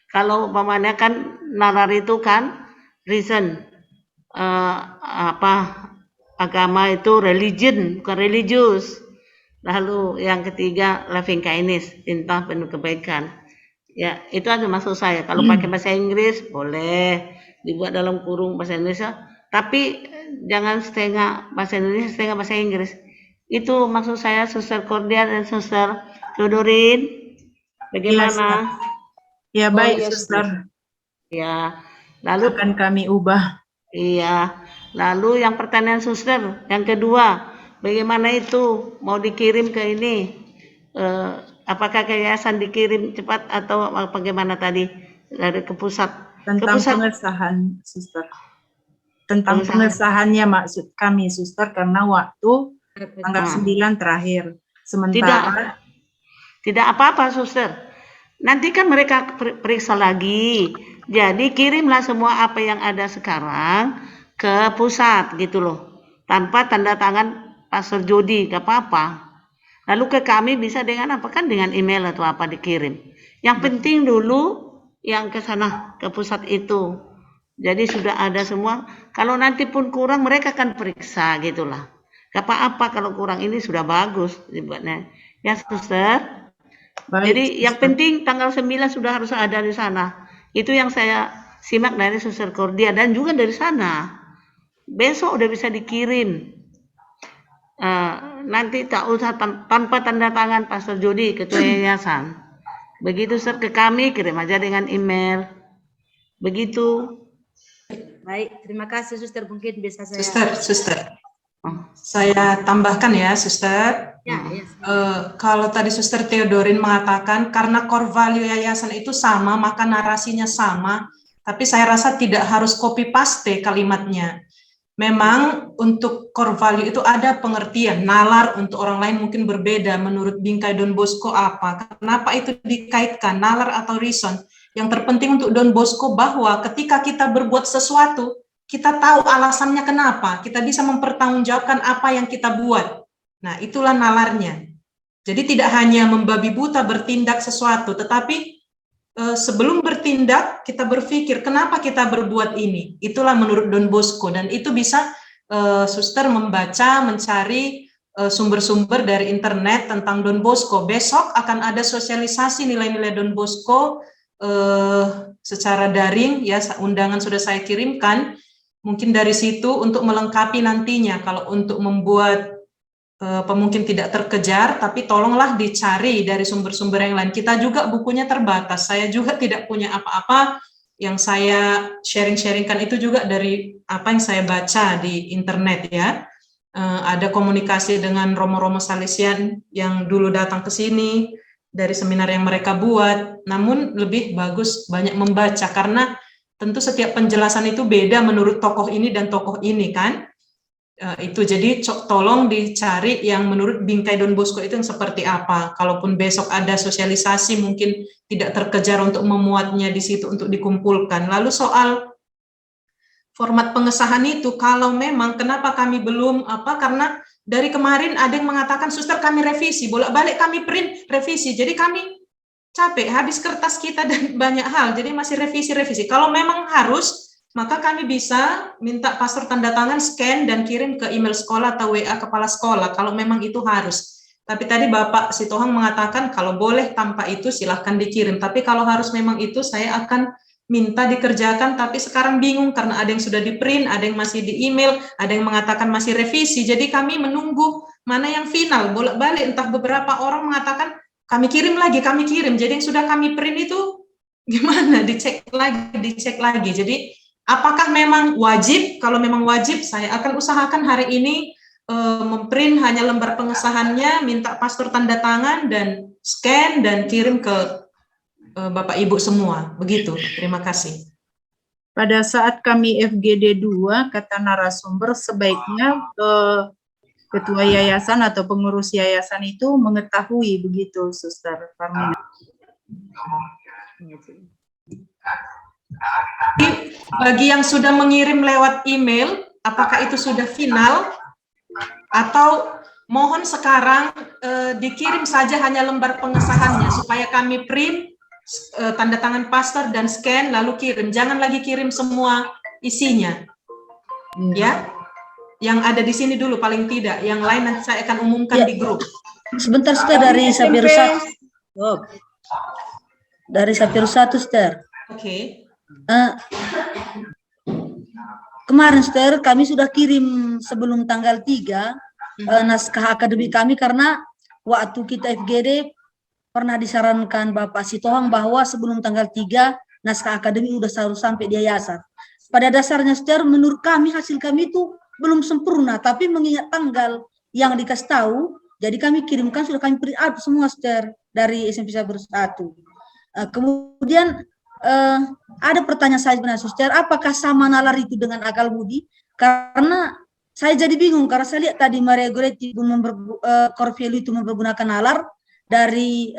Kalau umpamanya kan nalar itu kan reason, agama itu religion, bukan religius. Lalu yang ketiga loving kindness, cinta penuh kebaikan. Ya, itu aja maksud saya. Kalau pakai bahasa Inggris boleh dibuat dalam kurung bahasa Indonesia, tapi jangan setengah bahasa Indonesia, setengah bahasa Inggris. Itu maksud saya, Suster Cordia dan Suster Theodorin. Bagaimana? Ya, baik, iya, Suster. Ya, lalu Akan kami ubah. iya. Lalu yang pertanyaan Suster, yang kedua, bagaimana itu mau dikirim ke ini? Apakah ke yayasan dikirim cepat atau bagaimana tadi dari ke pusat? Tentang pengesahan, Suster. Tentang pengesahannya maksud kami, Suster, karena waktu tanggal 9 terakhir. Sementara tidak apa-apa, Suster. Nanti kan mereka periksa lagi. Jadi kirimlah semua apa yang ada sekarang ke pusat gitu loh. Tanpa tanda tangan Pastor Jody, gak apa-apa. Lalu ke kami bisa dengan apa? Kan dengan email atau apa dikirim. Yang penting dulu yang ke sana, ke pusat itu. Jadi sudah ada semua. Kalau nanti pun kurang mereka akan periksa gitulah. Gak apa-apa kalau kurang, ini sudah bagus dibuatnya. Ya, Suster. baik, Jadi Suster. yang penting tanggal 9 sudah harus ada di sana. Itu yang saya simak dari Suster Cordia dan juga dari sana. Besok udah bisa dikirim. Nanti tak usah tanpa tanda tangan Pastor Jody, Ketua Yayasan. Begitu, Sir, ke kami kirim aja dengan email. Begitu. Baik, terima kasih Suster. Mungkin bisa saya. Suster. Saya tambahkan ya, Suster. Ya. Kalau tadi Suster Theodorin mengatakan karena core value yayasan itu sama, maka narasinya sama. Tapi saya rasa tidak harus copy paste kalimatnya. Memang untuk core value itu ada pengertian. Nalar untuk orang lain mungkin berbeda. Menurut Bingkai Don Bosco apa? Kenapa itu dikaitkan nalar atau reason? Yang terpenting untuk Don Bosco bahwa ketika kita berbuat sesuatu, kita tahu alasannya kenapa. Kita bisa mempertanggungjawabkan apa yang kita buat. Nah, itulah nalarnya. Jadi tidak hanya membabi buta bertindak sesuatu, tetapi sebelum bertindak, kita berpikir, kenapa kita berbuat ini? Itulah menurut Don Bosco, dan itu bisa Suster membaca, mencari sumber-sumber dari internet tentang Don Bosco. Besok akan ada sosialisasi nilai-nilai Don Bosco secara daring, ya, undangan sudah saya kirimkan. Mungkin dari situ untuk melengkapi nantinya, kalau untuk membuat mungkin tidak terkejar, tapi tolonglah dicari dari sumber-sumber yang lain. Kita juga bukunya terbatas, saya juga tidak punya apa-apa, yang saya sharing-sharingkan itu juga dari apa yang saya baca di internet ya. Ada komunikasi dengan Romo-Romo Salesian yang dulu datang ke sini, dari seminar yang mereka buat, namun lebih bagus banyak membaca, karena tentu setiap penjelasan itu beda menurut tokoh ini dan tokoh ini kan. Itu jadi tolong dicari yang menurut Bingkai Don Bosco itu yang seperti apa. Kalaupun besok ada sosialisasi mungkin tidak terkejar untuk memuatnya di situ untuk dikumpulkan. Lalu soal format pengesahan itu, kalau memang kenapa kami belum karena dari kemarin ada yang mengatakan, Suster kami revisi, bolak-balik kami print revisi. Jadi kami capek, habis kertas kita dan banyak hal. Jadi masih revisi-revisi. Kalau memang harus, maka kami bisa minta pastor tanda tangan, scan, dan kirim ke email sekolah atau WA kepala sekolah, kalau memang itu harus. Tapi tadi Bapak Sitohang mengatakan, kalau boleh tanpa itu silahkan dikirim. Tapi kalau harus memang itu, saya akan minta dikerjakan, tapi sekarang bingung, karena ada yang sudah di print, ada yang masih di email, ada yang mengatakan masih revisi, jadi kami menunggu mana yang final, bolak-balik, entah beberapa orang mengatakan, kami kirim lagi, jadi yang sudah kami print itu, gimana, dicek lagi, jadi apakah memang wajib? Kalau memang wajib, saya akan usahakan hari ini memprint hanya lembar pengesahannya, minta pastor tanda tangan dan scan dan kirim ke Bapak Ibu semua. Begitu. Terima kasih. Pada saat kami FGD 2, kata narasumber, sebaiknya ketua yayasan atau pengurus yayasan itu mengetahui, begitu, Suster Farmina. Bagi yang sudah mengirim lewat email, apakah itu sudah final? Atau mohon sekarang dikirim saja hanya lembar pengesahannya supaya kami print, tanda tangan pastor dan scan lalu kirim. Jangan lagi kirim semua isinya. Ya. Yang ada di sini dulu paling tidak, yang lain nanti saya akan umumkan di grup. Sebentar, Ster, dari Sapirus 1. Oh. Dari Sapirus 1, Ster. Oke. Kemarin, Ster, kami sudah kirim sebelum tanggal 3 naskah akademik kami karena waktu kita FGD pernah disarankan Bapak Sitohang bahwa sebelum tanggal 3 naskah akademik sudah harus sampai di yayasan. Pada dasarnya, Ster, menurut kami hasil kami itu belum sempurna, tapi mengingat tanggal yang dikasih tahu, jadi kami kirimkan, sudah kami print out semua, Ster, dari SMP Sapirus 1. Kemudian ada pertanyaan saya sebenarnya, Ster, apakah sama nalar itu dengan akal budi? Karena saya jadi bingung, karena saya lihat tadi Maria Goretti Corvelli itu mempergunakan nalar dari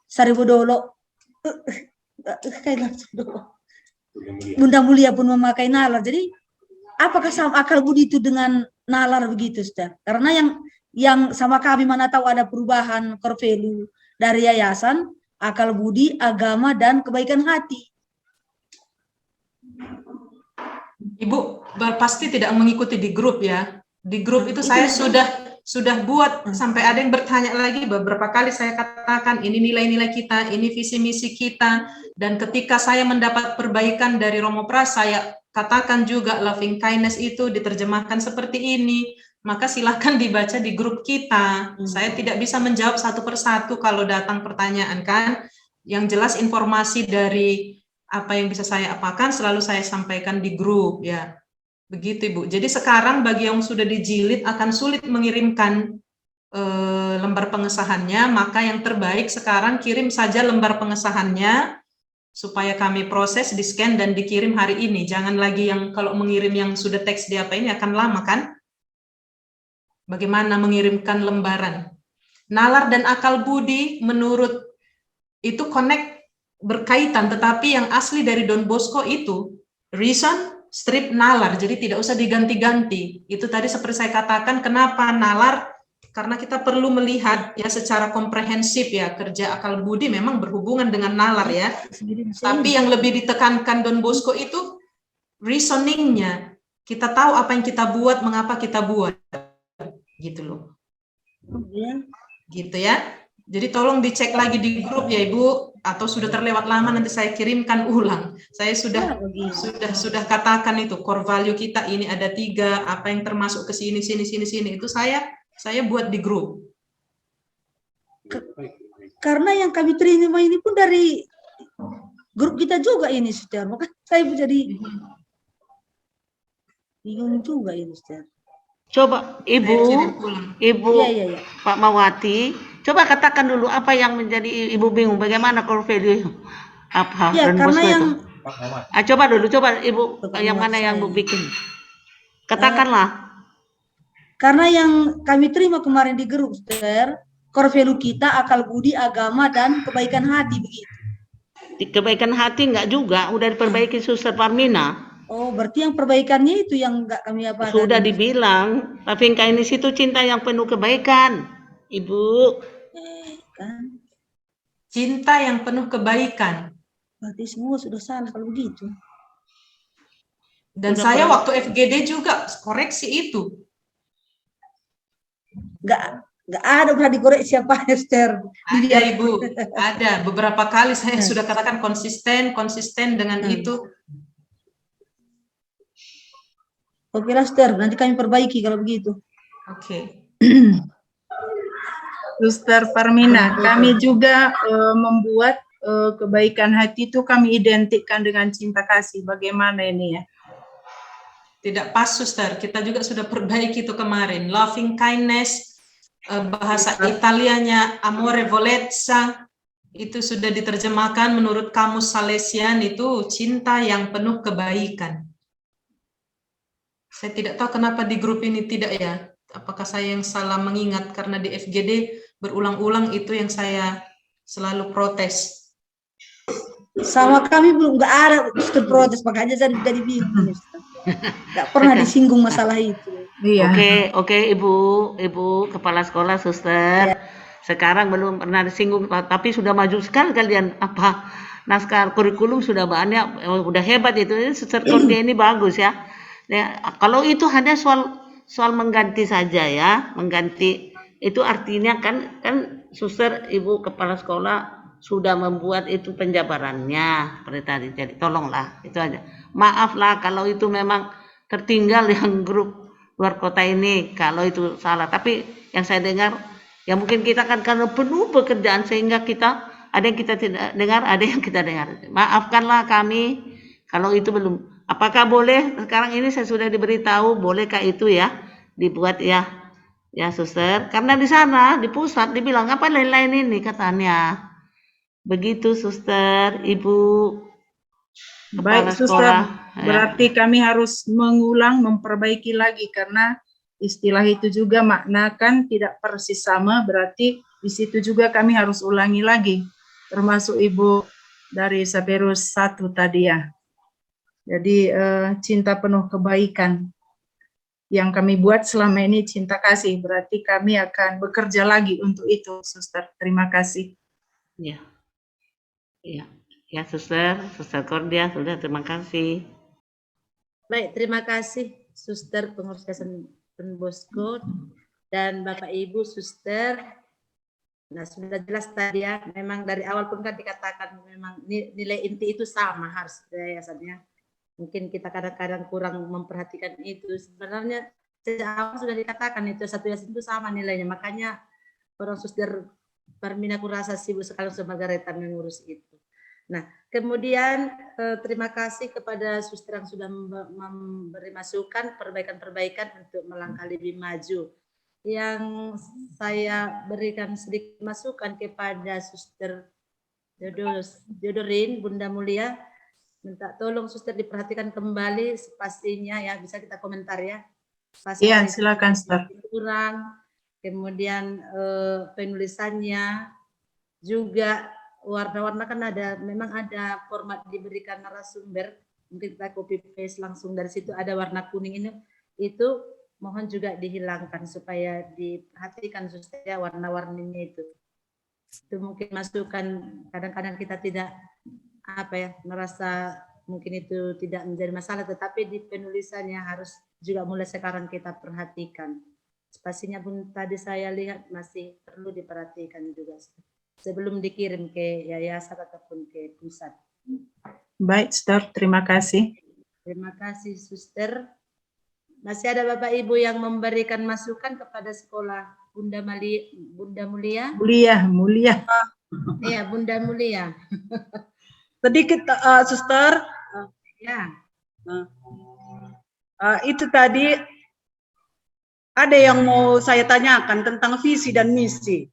Saribodolo. Bunda Mulia pun memakai nalar, jadi apakah sama akal budi itu dengan nalar begitu, Ster? Karena yang sama kami mana tahu ada perubahan Corvelli dari yayasan, akal budi, agama, dan kebaikan hati. Ibu pasti tidak mengikuti di grup ya. Di grup itu saya sudah buat sampai ada yang bertanya lagi beberapa kali saya katakan ini nilai-nilai kita, ini visi misi kita, dan ketika saya mendapat perbaikan dari Romo Pras saya katakan juga loving kindness itu diterjemahkan seperti ini, maka silahkan dibaca di grup kita. Saya tidak bisa menjawab satu persatu kalau datang pertanyaan kan. Yang jelas informasi dari apa yang bisa saya apakan selalu saya sampaikan di grup ya. Begitu Ibu. Jadi sekarang bagi yang sudah dijilid akan sulit mengirimkan lembar pengesahannya, maka yang terbaik sekarang kirim saja lembar pengesahannya supaya kami proses, di-scan dan dikirim hari ini. Jangan lagi yang kalau mengirim yang sudah teks di apa ini akan lama kan? Bagaimana mengirimkan lembaran? Nalar dan akal budi menurut itu connect berkaitan, tetapi yang asli dari Don Bosco itu reason, strip, nalar. Jadi tidak usah diganti-ganti. Itu tadi seperti saya katakan kenapa nalar? Karena kita perlu melihat ya secara komprehensif ya, kerja akal budi memang berhubungan dengan nalar ya. Tapi yang lebih ditekankan Don Bosco itu reasoningnya. Kita tahu apa yang kita buat, mengapa kita buat. Gitu loh. Gitu ya. Jadi tolong dicek lagi di grup ya Ibu, atau sudah terlewat lama nanti saya kirimkan ulang. Saya sudah katakan itu core value kita ini ada 3, apa yang termasuk ke sini itu saya buat di grup. Karena yang kami terima ini pun dari grup kita juga ini, Ster. Maka saya jadi bingung juga ini, Ster. Coba Ibu Ya. Pak Mawati, coba katakan dulu apa yang menjadi Ibu bingung, bagaimana core value apa ya, dan karena yang coba Ibu yang mana yang Bu bikin, katakanlah. Karena yang kami terima kemarin di grup, Ster, core value kita akal budi, agama, dan kebaikan hati begitu. Di kebaikan hati enggak juga, udah diperbaiki Suster Parmina. Oh, berarti yang perbaikannya itu yang enggak kami apa? Sudah dibilang, loving kindness itu cinta yang penuh kebaikan, Ibu. Kan? Cinta yang penuh kebaikan. Berarti semua sudah salah kalau begitu. Dan saya waktu FGD juga koreksi itu. Enggak ada pernah dikoreksi siapa, Ster. Ada Ibu, ada. Beberapa kali saya sudah katakan konsisten dengan itu. Oke lah, Ster, nanti kami perbaiki kalau begitu. Oke. Suster Parmina, kami juga membuat kebaikan hati itu kami identikkan dengan cinta kasih. Bagaimana ini ya? Tidak pas, Suster. Kita juga sudah perbaiki itu kemarin. Loving kindness, bahasa Italianya amore volezza, itu sudah diterjemahkan menurut Kamus Salesian itu cinta yang penuh kebaikan. Saya tidak tahu kenapa di grup ini tidak ya. Apakah saya yang salah mengingat, karena di FGD berulang-ulang itu yang saya selalu protes. Sama kami belum nggak ada protes, makanya saya jadi bingung. Nggak pernah disinggung masalah itu. Iya. Oke, Ibu Kepala Sekolah, Suster. Sekarang belum pernah disinggung, tapi sudah maju sekali kalian. Naskah kurikulum sudah banyak, udah hebat itu. Suster Cordia ini bagus ya. Kalau itu hanya soal mengganti saja ya, mengganti itu artinya kan Suster Ibu Kepala Sekolah sudah membuat itu penjabarannya seperti tadi. Jadi tolonglah itu aja. Maaflah kalau itu memang tertinggal yang grup luar kota ini, kalau itu salah. Tapi yang saya dengar, ya mungkin kita kan karena penuh pekerjaan sehingga kita ada yang kita tidak dengar, ada yang kita dengar. Maafkanlah kami kalau itu belum. Apakah boleh sekarang ini saya sudah diberitahu, bolehkah itu ya dibuat ya Suster? Karena di sana di pusat dibilang apa lain-lain ini katanya. Begitu Suster, Ibu Kepala Baik, Suster. Sekolah. Berarti kami harus mengulang, memperbaiki lagi karena istilah itu juga makna kan tidak persis sama, berarti di situ juga kami harus ulangi lagi, termasuk Ibu dari Saberus 1 tadi ya. Jadi cinta penuh kebaikan yang kami buat selama ini cinta kasih, berarti kami akan bekerja lagi untuk itu, Suster. Terima kasih. Ya. Ya Suster Cordia sudah, terima kasih. Baik, terima kasih Suster Pengurus Yayasan Don Bosco dan Bapak Ibu Suster. Nah, sudah jelas tadi ya, memang dari awal pun kan dikatakan memang nilai inti itu sama harus yayasannya. Mungkin kita kadang-kadang kurang memperhatikan itu. Sebenarnya sejak awal sudah dikatakan itu satu yayasan itu sama nilainya. Makanya orang Suster Parmina kurasa sibuk sekali sebagai Margareta mengurus itu. Nah, kemudian terima kasih kepada suster yang sudah memberi masukan perbaikan-perbaikan untuk melangkah lebih maju. Yang saya berikan sedikit masukan kepada Suster Jodorin, Bunda Mulia, minta tolong Suster diperhatikan kembali spasinya ya, bisa kita komentar ya. Iya, silakan Suster. Kurang, kemudian penulisannya juga warna-warna kan memang ada format diberikan narasumber, mungkin kita copy paste langsung dari situ ada warna kuning ini, itu mohon juga dihilangkan supaya diperhatikan Suster ya warna-warninya itu mungkin masukan, kadang-kadang kita tidak merasa mungkin itu tidak menjadi masalah, tetapi di penulisannya harus juga mulai sekarang kita perhatikan. Spasinya pun tadi saya lihat masih perlu diperhatikan juga sebelum dikirim ke yayasan ataupun ke pusat. Baik, Suster. Terima kasih. Terima kasih, Suster. Masih ada Bapak Ibu yang memberikan masukan kepada sekolah Bunda Mulia? Mulia. Iya, Bunda Mulia. Sedikit, Suster. Ya. Itu tadi ada yang mau saya tanyakan tentang visi dan misi.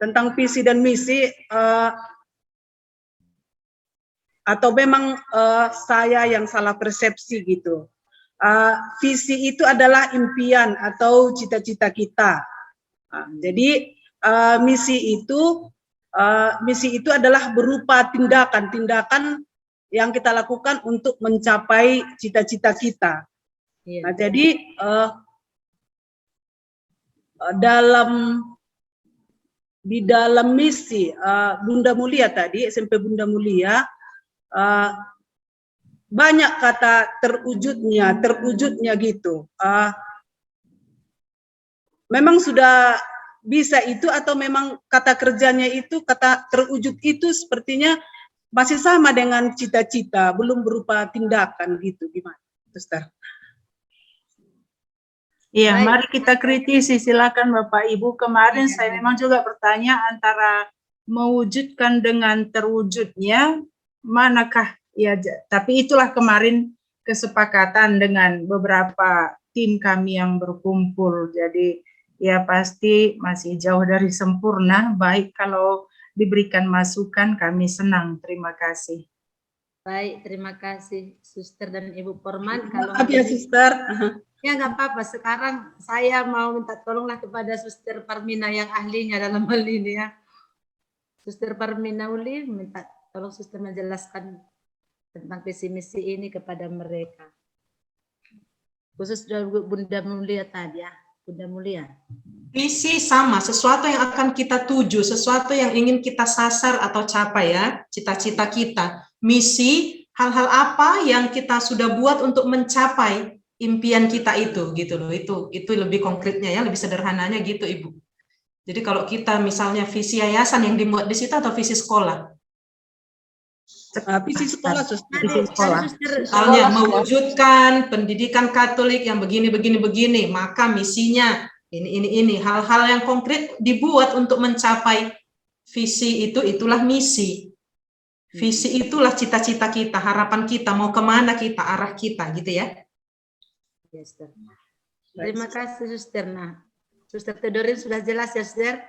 Tentang visi dan misi, atau memang saya yang salah persepsi gitu. Visi itu adalah impian atau cita-cita kita. Jadi misi itu adalah berupa tindakan yang kita lakukan untuk mencapai cita-cita kita. Nah, jadi di dalam misi Bunda Mulia tadi, SMP Bunda Mulia, banyak kata terwujudnya gitu. Memang sudah bisa itu atau memang kata kerjanya itu, kata terwujud itu sepertinya masih sama dengan cita-cita, belum berupa tindakan gitu. Gimana, Suster? Iya, mari kita kritisi. Silakan Bapak Ibu. Kemarin saya memang juga bertanya antara mewujudkan dengan terwujudnya, manakah? Ya, tapi itulah kemarin kesepakatan dengan beberapa tim kami yang berkumpul. Jadi ya pasti masih jauh dari sempurna. Baik, kalau diberikan masukan kami senang. Terima kasih. Baik, terima kasih Suster dan Ibu Porman. Kalau ya Suster. Ya nggak apa-apa. Sekarang saya mau minta tolonglah kepada Suster Parmina yang ahlinya dalam hal ini ya. Suster Parmina Uli minta tolong Suster menjelaskan tentang visi misi ini kepada mereka. Khusus dari Bunda Mulia tadi ya, Bunda Mulia. Visi sama, sesuatu yang akan kita tuju, sesuatu yang ingin kita sasar atau capai ya, cita-cita kita. Misi, hal-hal apa yang kita sudah buat untuk mencapai impian kita itu, gitu loh. Itu lebih konkretnya ya, lebih sederhananya gitu, Ibu. Jadi kalau kita misalnya visi yayasan yang dimuat di situ atau visi sekolah? Visi sekolah, Suster. Visi sekolah. Misalnya mewujudkan pendidikan Katolik yang begini, maka misinya ini hal-hal yang konkret dibuat untuk mencapai visi itu, itulah misi. Visi itulah cita-cita kita, harapan kita, mau kemana kita, arah kita, gitu ya. Ya, Suster. Terima kasih, Suster. Nah, Suster Theodorin sudah jelas ya, Suster.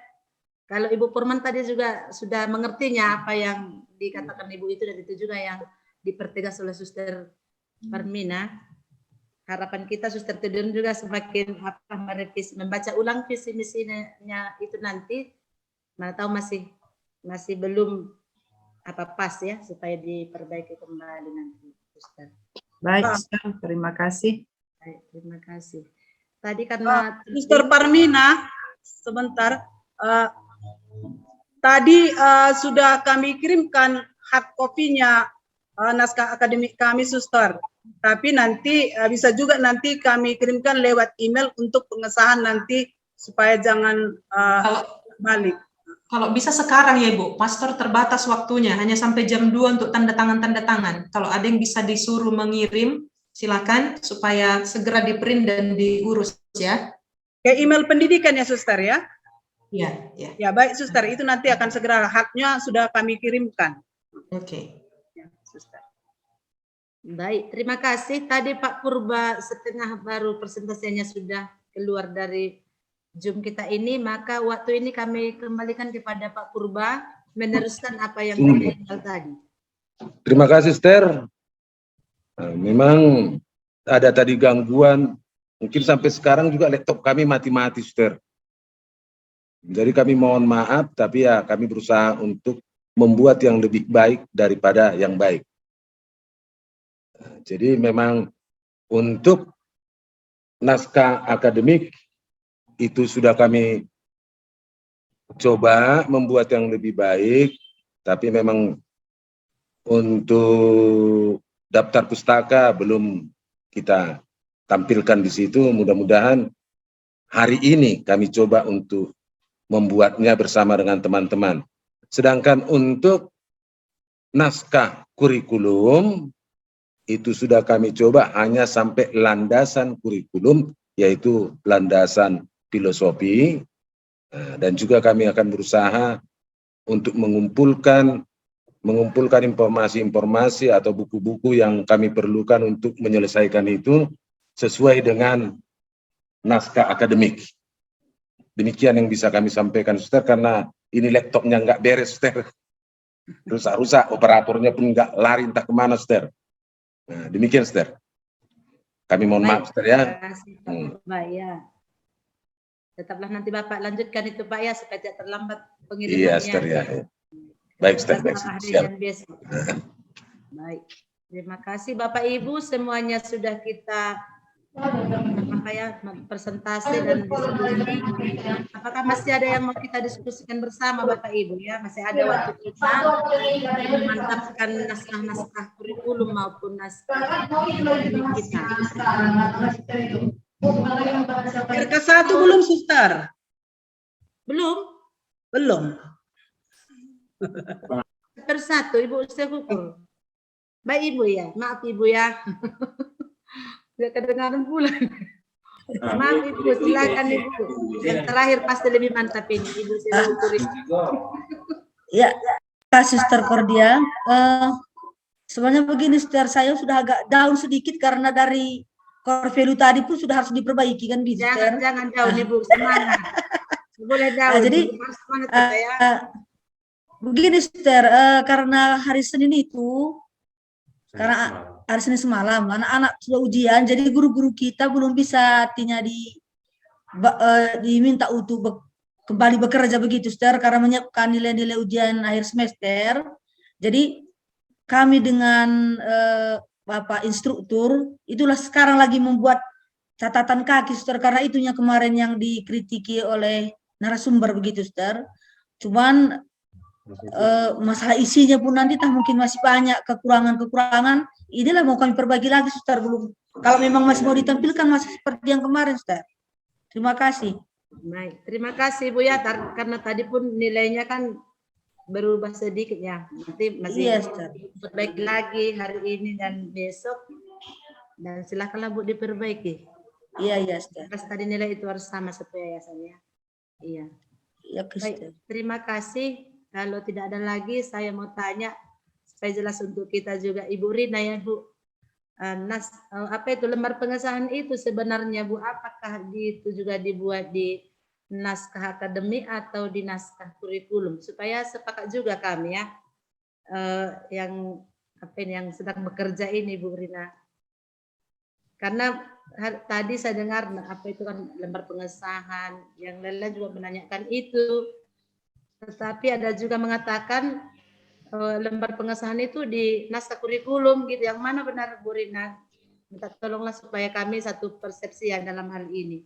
Kalau Ibu Purman tadi juga sudah mengertinya apa yang dikatakan Ibu itu, dan itu juga yang dipertegas oleh Suster Parmina. Harapan kita Suster Theodorin juga semakin merevisi, membaca ulang visi misinya itu nanti, mana tahu masih belum pas ya, supaya diperbaiki kembali nanti, Suster. Baik, Suster, terima kasih. Baik, terima kasih. Tadi karena Suster Parmina, sebentar. Tadi sudah kami kirimkan hard copy-nya naskah akademik kami, Suster. Tapi nanti bisa juga nanti kami kirimkan lewat email untuk pengesahan nanti supaya jangan balik. Kalau bisa sekarang ya Ibu, pastor terbatas waktunya, hanya sampai jam 2 untuk tanda tangan. Kalau ada yang bisa disuruh mengirim, silakan supaya segera di-print dan diurus ya. Ke email pendidikan ya, Suster ya? Iya, ya. Ya, baik, Suster. Itu nanti akan segera, haknya sudah kami kirimkan. Oke. Ya, Suster. Baik, terima kasih. Tadi Pak Purba setengah baru presentasinya sudah keluar dari Zoom kita ini, maka waktu ini kami kembalikan kepada Pak Purba meneruskan apa yang dijelaskan tadi. Terima kasih, Esther. Memang ada tadi gangguan, mungkin sampai sekarang juga laptop kami mati-mati, Esther. Jadi kami mohon maaf, tapi ya kami berusaha untuk membuat yang lebih baik daripada yang baik. Jadi memang untuk naskah akademik itu sudah kami coba membuat yang lebih baik, tapi memang untuk daftar pustaka belum kita tampilkan di situ. Mudah-mudahan hari ini kami coba untuk membuatnya bersama dengan teman-teman. Sedangkan untuk naskah kurikulum itu sudah kami coba hanya sampai landasan kurikulum, yaitu landasan filosofi, dan juga kami akan berusaha untuk mengumpulkan informasi-informasi atau buku-buku yang kami perlukan untuk menyelesaikan itu sesuai dengan naskah akademik. Demikian yang bisa kami sampaikan, Suster, karena ini laptopnya nggak beres, Suster. Rusak-rusak, operatornya pun nggak lari entah kemana, Suster. Nah, demikian, Suster. Kami mohon maaf, Suster ya. Terima kasih, Pak Purba, ya. Tetaplah nanti Bapak lanjutkan itu, Pak ya, supaya tidak terlambat pengirimannya. Iya, Suster ya. Baik, Suster. Baik, siap. Baik. Terima kasih Bapak Ibu, semuanya sudah kita presentasi dan diskusi. Apakah masih ada yang mau kita diskusikan bersama Bapak Ibu ya? Masih ada waktu kita memantapkan naskah-naskah kurikulum maupun naskah kita. RK1 belum, Suster? Belum? Belum. Persatu, Ibu saya ukur. Baik Ibu ya, maaf Ibu ya. Tidak kedengaran pula. Maaf Ibu, silakan Ibu. Yang terakhir pasti lebih mantap ini, Ibu saya ukur. Ya, Pak Suster Cordia. Sebenarnya begini, Suster, saya sudah agak down sedikit karena dari core value tadi pun sudah harus diperbaiki kan, gitu. Jangan down Ibu, semangat. Boleh down. Jadi begini, Suster, karena hari Senin itu, karena hari Senin semalam, anak-anak sudah ujian, jadi guru-guru kita belum bisa artinya diminta untuk kembali bekerja begitu, Suster, karena menyiapkan nilai-nilai ujian akhir semester. Jadi kami dengan Bapak instruktur, itulah sekarang lagi membuat catatan kaki, Suster, karena itunya kemarin yang dikritiki oleh narasumber begitu, Suster. Cuman masalah isinya pun nanti mungkin masih banyak kekurangan-kekurangan. Inilah mau kami perbaiki lagi, Suster, belum. Kalau memang masih mau ditampilkan masih seperti yang kemarin, Suster. Terima kasih. Baik, terima kasih Bu ya, karena tadi pun nilainya kan berubah sedikit ya. Nanti masih perbaiki lagi hari ini dan besok. Dan silakanlah Bu diperbaiki. Iya, Suster. Tadi nilai itu harus sama satu yayasannya. Iya. Ya, baik, terima kasih. Kalau tidak ada lagi, saya mau tanya supaya jelas untuk kita juga, Ibu Rina ya Bu. Apa itu lembar pengesahan itu sebenarnya Bu? Apakah itu juga dibuat di naskah akademik atau di naskah kurikulum? Supaya sepakat juga kami ya, yang sedang bekerja ini Bu Rina. Karena tadi saya dengar apa itu kan lembar pengesahan, yang lain juga menanyakan itu. Tetapi ada juga mengatakan lembar pengesahan itu di naskah kurikulum gitu. Yang mana benar Bu Rina? Minta tolonglah supaya kami satu persepsi yang dalam hal ini.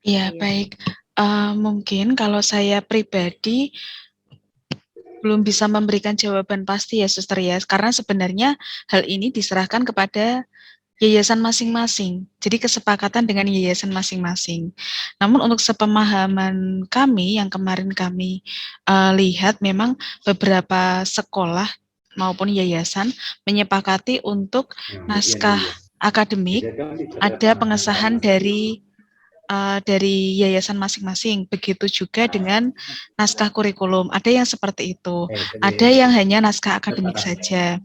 Ya, baik. Mungkin kalau saya pribadi belum bisa memberikan jawaban pasti ya, Suster ya. Karena sebenarnya hal ini diserahkan kepada yayasan masing-masing. Jadi kesepakatan dengan yayasan masing-masing. Namun untuk sepemahaman kami yang kemarin kami lihat, memang beberapa sekolah maupun yayasan menyepakati untuk naskah akademik ada pengesahan dari yayasan masing-masing. Begitu juga dengan naskah kurikulum. Ada yang seperti itu. Ada yang hanya naskah akademik saja.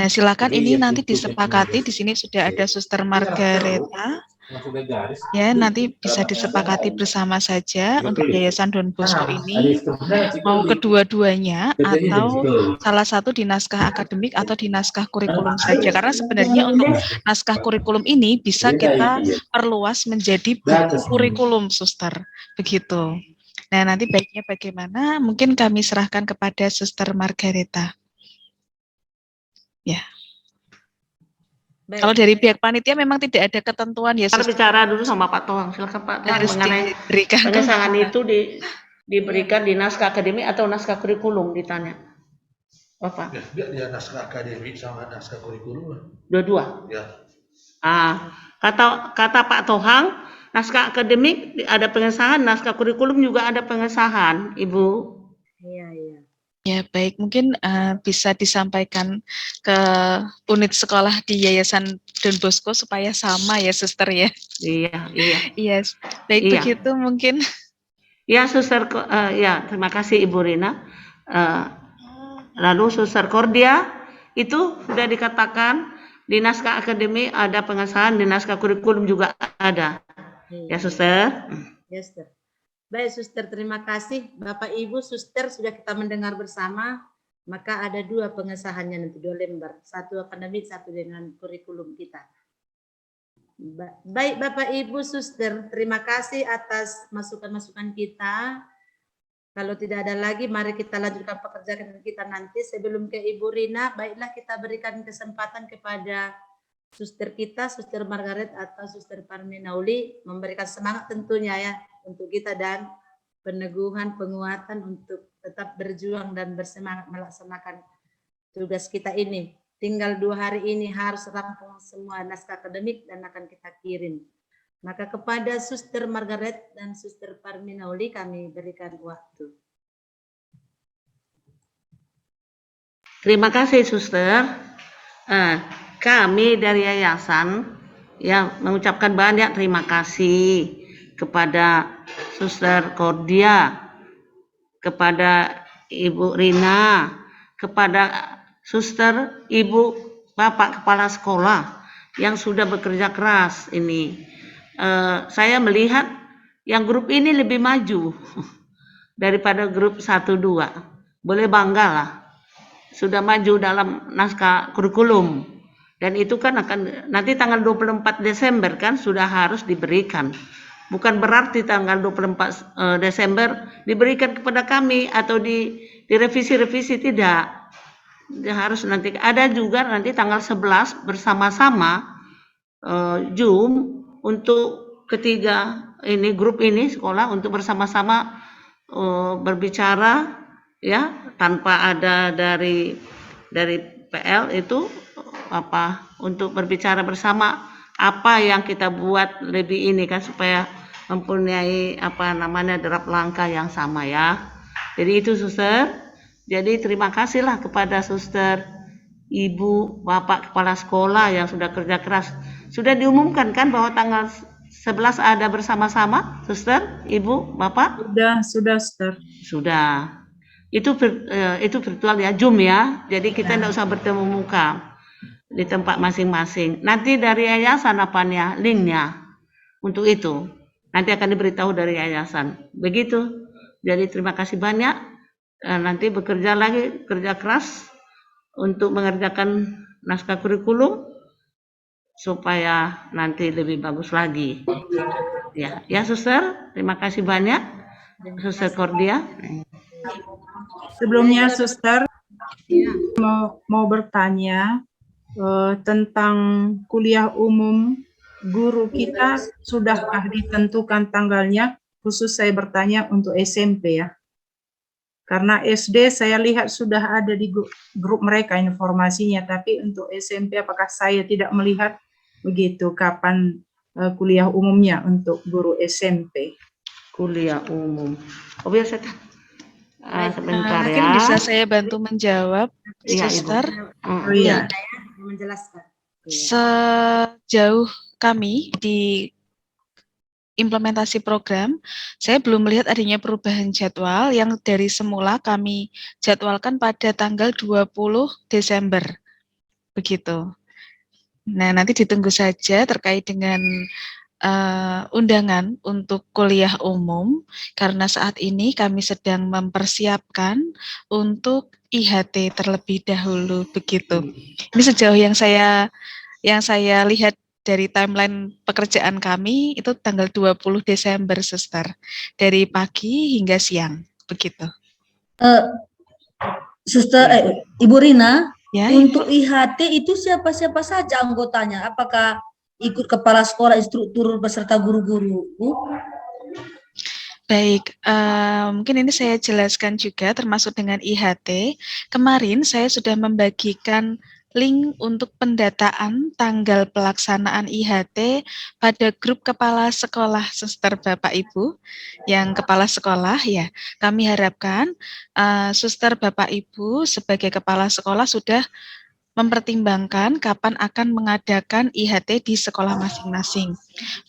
Nah, silakan ini nanti disepakati. Di sini sudah ada Suster Margareta. Ya, nanti bisa disepakati bersama saja untuk Yayasan Don Bosco ini, mau kedua-duanya atau salah satu di naskah akademik atau di naskah kurikulum saja. Karena sebenarnya untuk naskah kurikulum ini bisa kita perluas menjadi buku kurikulum, Suster. Begitu. Nah, nanti baiknya bagaimana? Mungkin kami serahkan kepada Suster Margareta. Ya. Baik. Kalau dari pihak panitia memang tidak ada ketentuan ya. Kita bicara dulu sama Pak Tohang, silakan Pak Tohang, mengenai pengesahan itu diberikan di naskah akademik atau naskah kurikulum ditanya. Bapak. Ya, dia naskah akademik sama naskah kurikulum. Dua-dua. Ya. Kata Pak Tohang, naskah akademik ada pengesahan, naskah kurikulum juga ada pengesahan, Ibu. Iya. Ya, baik, mungkin bisa disampaikan ke unit sekolah di Yayasan Don Bosco supaya sama ya, Suster ya. Iya. Yes. Baik, begitu mungkin. Ya, Suster, ya, terima kasih Ibu Rina. Lalu Suster Cordia, itu sudah dikatakan di naskah akademik ada pengesahan, di naskah kurikulum juga ada. Ya, Suster. Ya, Suster. Baik, Suster, terima kasih. Bapak, Ibu, Suster, sudah kita mendengar bersama, maka ada dua pengesahannya nanti, 2 lembar. Satu akademik, satu dengan kurikulum kita. Baik, Bapak, Ibu, Suster, terima kasih atas masukan-masukan kita. Kalau tidak ada lagi, mari kita lanjutkan pekerjaan kita nanti. Sebelum ke Ibu Rina, baiklah kita berikan kesempatan kepada Suster kita, Suster Margaret atau Suster Parminauli, memberikan semangat tentunya ya, untuk kita dan peneguhan, penguatan untuk tetap berjuang dan bersemangat melaksanakan tugas kita ini. Tinggal 2 hari ini harus rampung semua naskah akademik dan akan kita kirim. Maka kepada Suster Margaret dan Suster Parminauli kami berikan waktu. Terima kasih, Suster. Kami dari yayasan yang mengucapkan banyak terima kasih kepada Suster Cordia, kepada Ibu Rina, kepada Suster, Ibu, Bapak Kepala Sekolah yang sudah bekerja keras ini. Saya melihat yang grup ini lebih maju daripada grup 1-2. Boleh bangga lah, sudah maju dalam naskah kurikulum. Dan itu kan akan nanti tanggal 24 Desember kan sudah harus diberikan. Bukan berarti tanggal 24 Desember diberikan kepada kami atau direvisi-revisi, tidak. Harus nanti ada juga nanti tanggal 11 bersama-sama Zoom untuk ketiga ini grup ini sekolah untuk bersama-sama berbicara ya, tanpa ada dari PL itu untuk berbicara bersama apa yang kita buat lebih ini kan, supaya mempunyai draft langkah yang sama ya. Jadi itu suster. Jadi terima kasihlah kepada suster, ibu, bapak kepala sekolah yang sudah kerja keras. Sudah diumumkan kan bahwa tanggal 11 ada bersama-sama, suster, ibu, bapak? Sudah, suster. Sudah. Itu virtual ya, Zoom ya. Jadi kita tidak usah bertemu muka di tempat masing-masing. Nanti dari yayasan apanya? Linknya untuk itu. Nanti akan diberitahu dari yayasan. Begitu. Jadi terima kasih banyak. Nanti bekerja lagi, kerja keras untuk mengerjakan naskah kurikulum supaya nanti lebih bagus lagi. Ya, suster. Terima kasih banyak. Suster Cordia. Sebelumnya, suster, mau bertanya tentang kuliah umum guru kita, sudahkah ditentukan tanggalnya? Khusus saya bertanya untuk SMP ya. Karena SD saya lihat sudah ada di grup mereka informasinya, tapi untuk SMP apakah saya tidak melihat begitu kapan kuliah umumnya untuk guru SMP? Kuliah umum. Biar saya sebentar mungkin ya. bisa saya bantu menjawab, Iya, suster. Iya. Menjelaskan. Sejauh kami di implementasi program, saya belum melihat adanya perubahan jadwal yang dari semula kami jadwalkan pada tanggal 20 Desember. Begitu. Nah, nanti ditunggu saja terkait dengan undangan untuk kuliah umum, karena saat ini kami sedang mempersiapkan untuk IHT terlebih dahulu, begitu. Ini sejauh yang saya lihat dari timeline pekerjaan kami itu tanggal 20 Desember, suster. Dari pagi hingga siang, begitu. Suster, Ibu Rina, ya, untuk IHT itu siapa-siapa saja anggotanya? Apakah ikut kepala sekolah, instruktur, beserta guru-guru? Baik, mungkin ini saya jelaskan juga termasuk dengan IHT. Kemarin saya sudah membagikan link untuk pendataan tanggal pelaksanaan IHT pada grup kepala sekolah, suster, bapak, ibu, yang kepala sekolah ya. Kami harapkan suster, bapak, ibu sebagai kepala sekolah sudah mempertimbangkan kapan akan mengadakan IHT di sekolah masing-masing.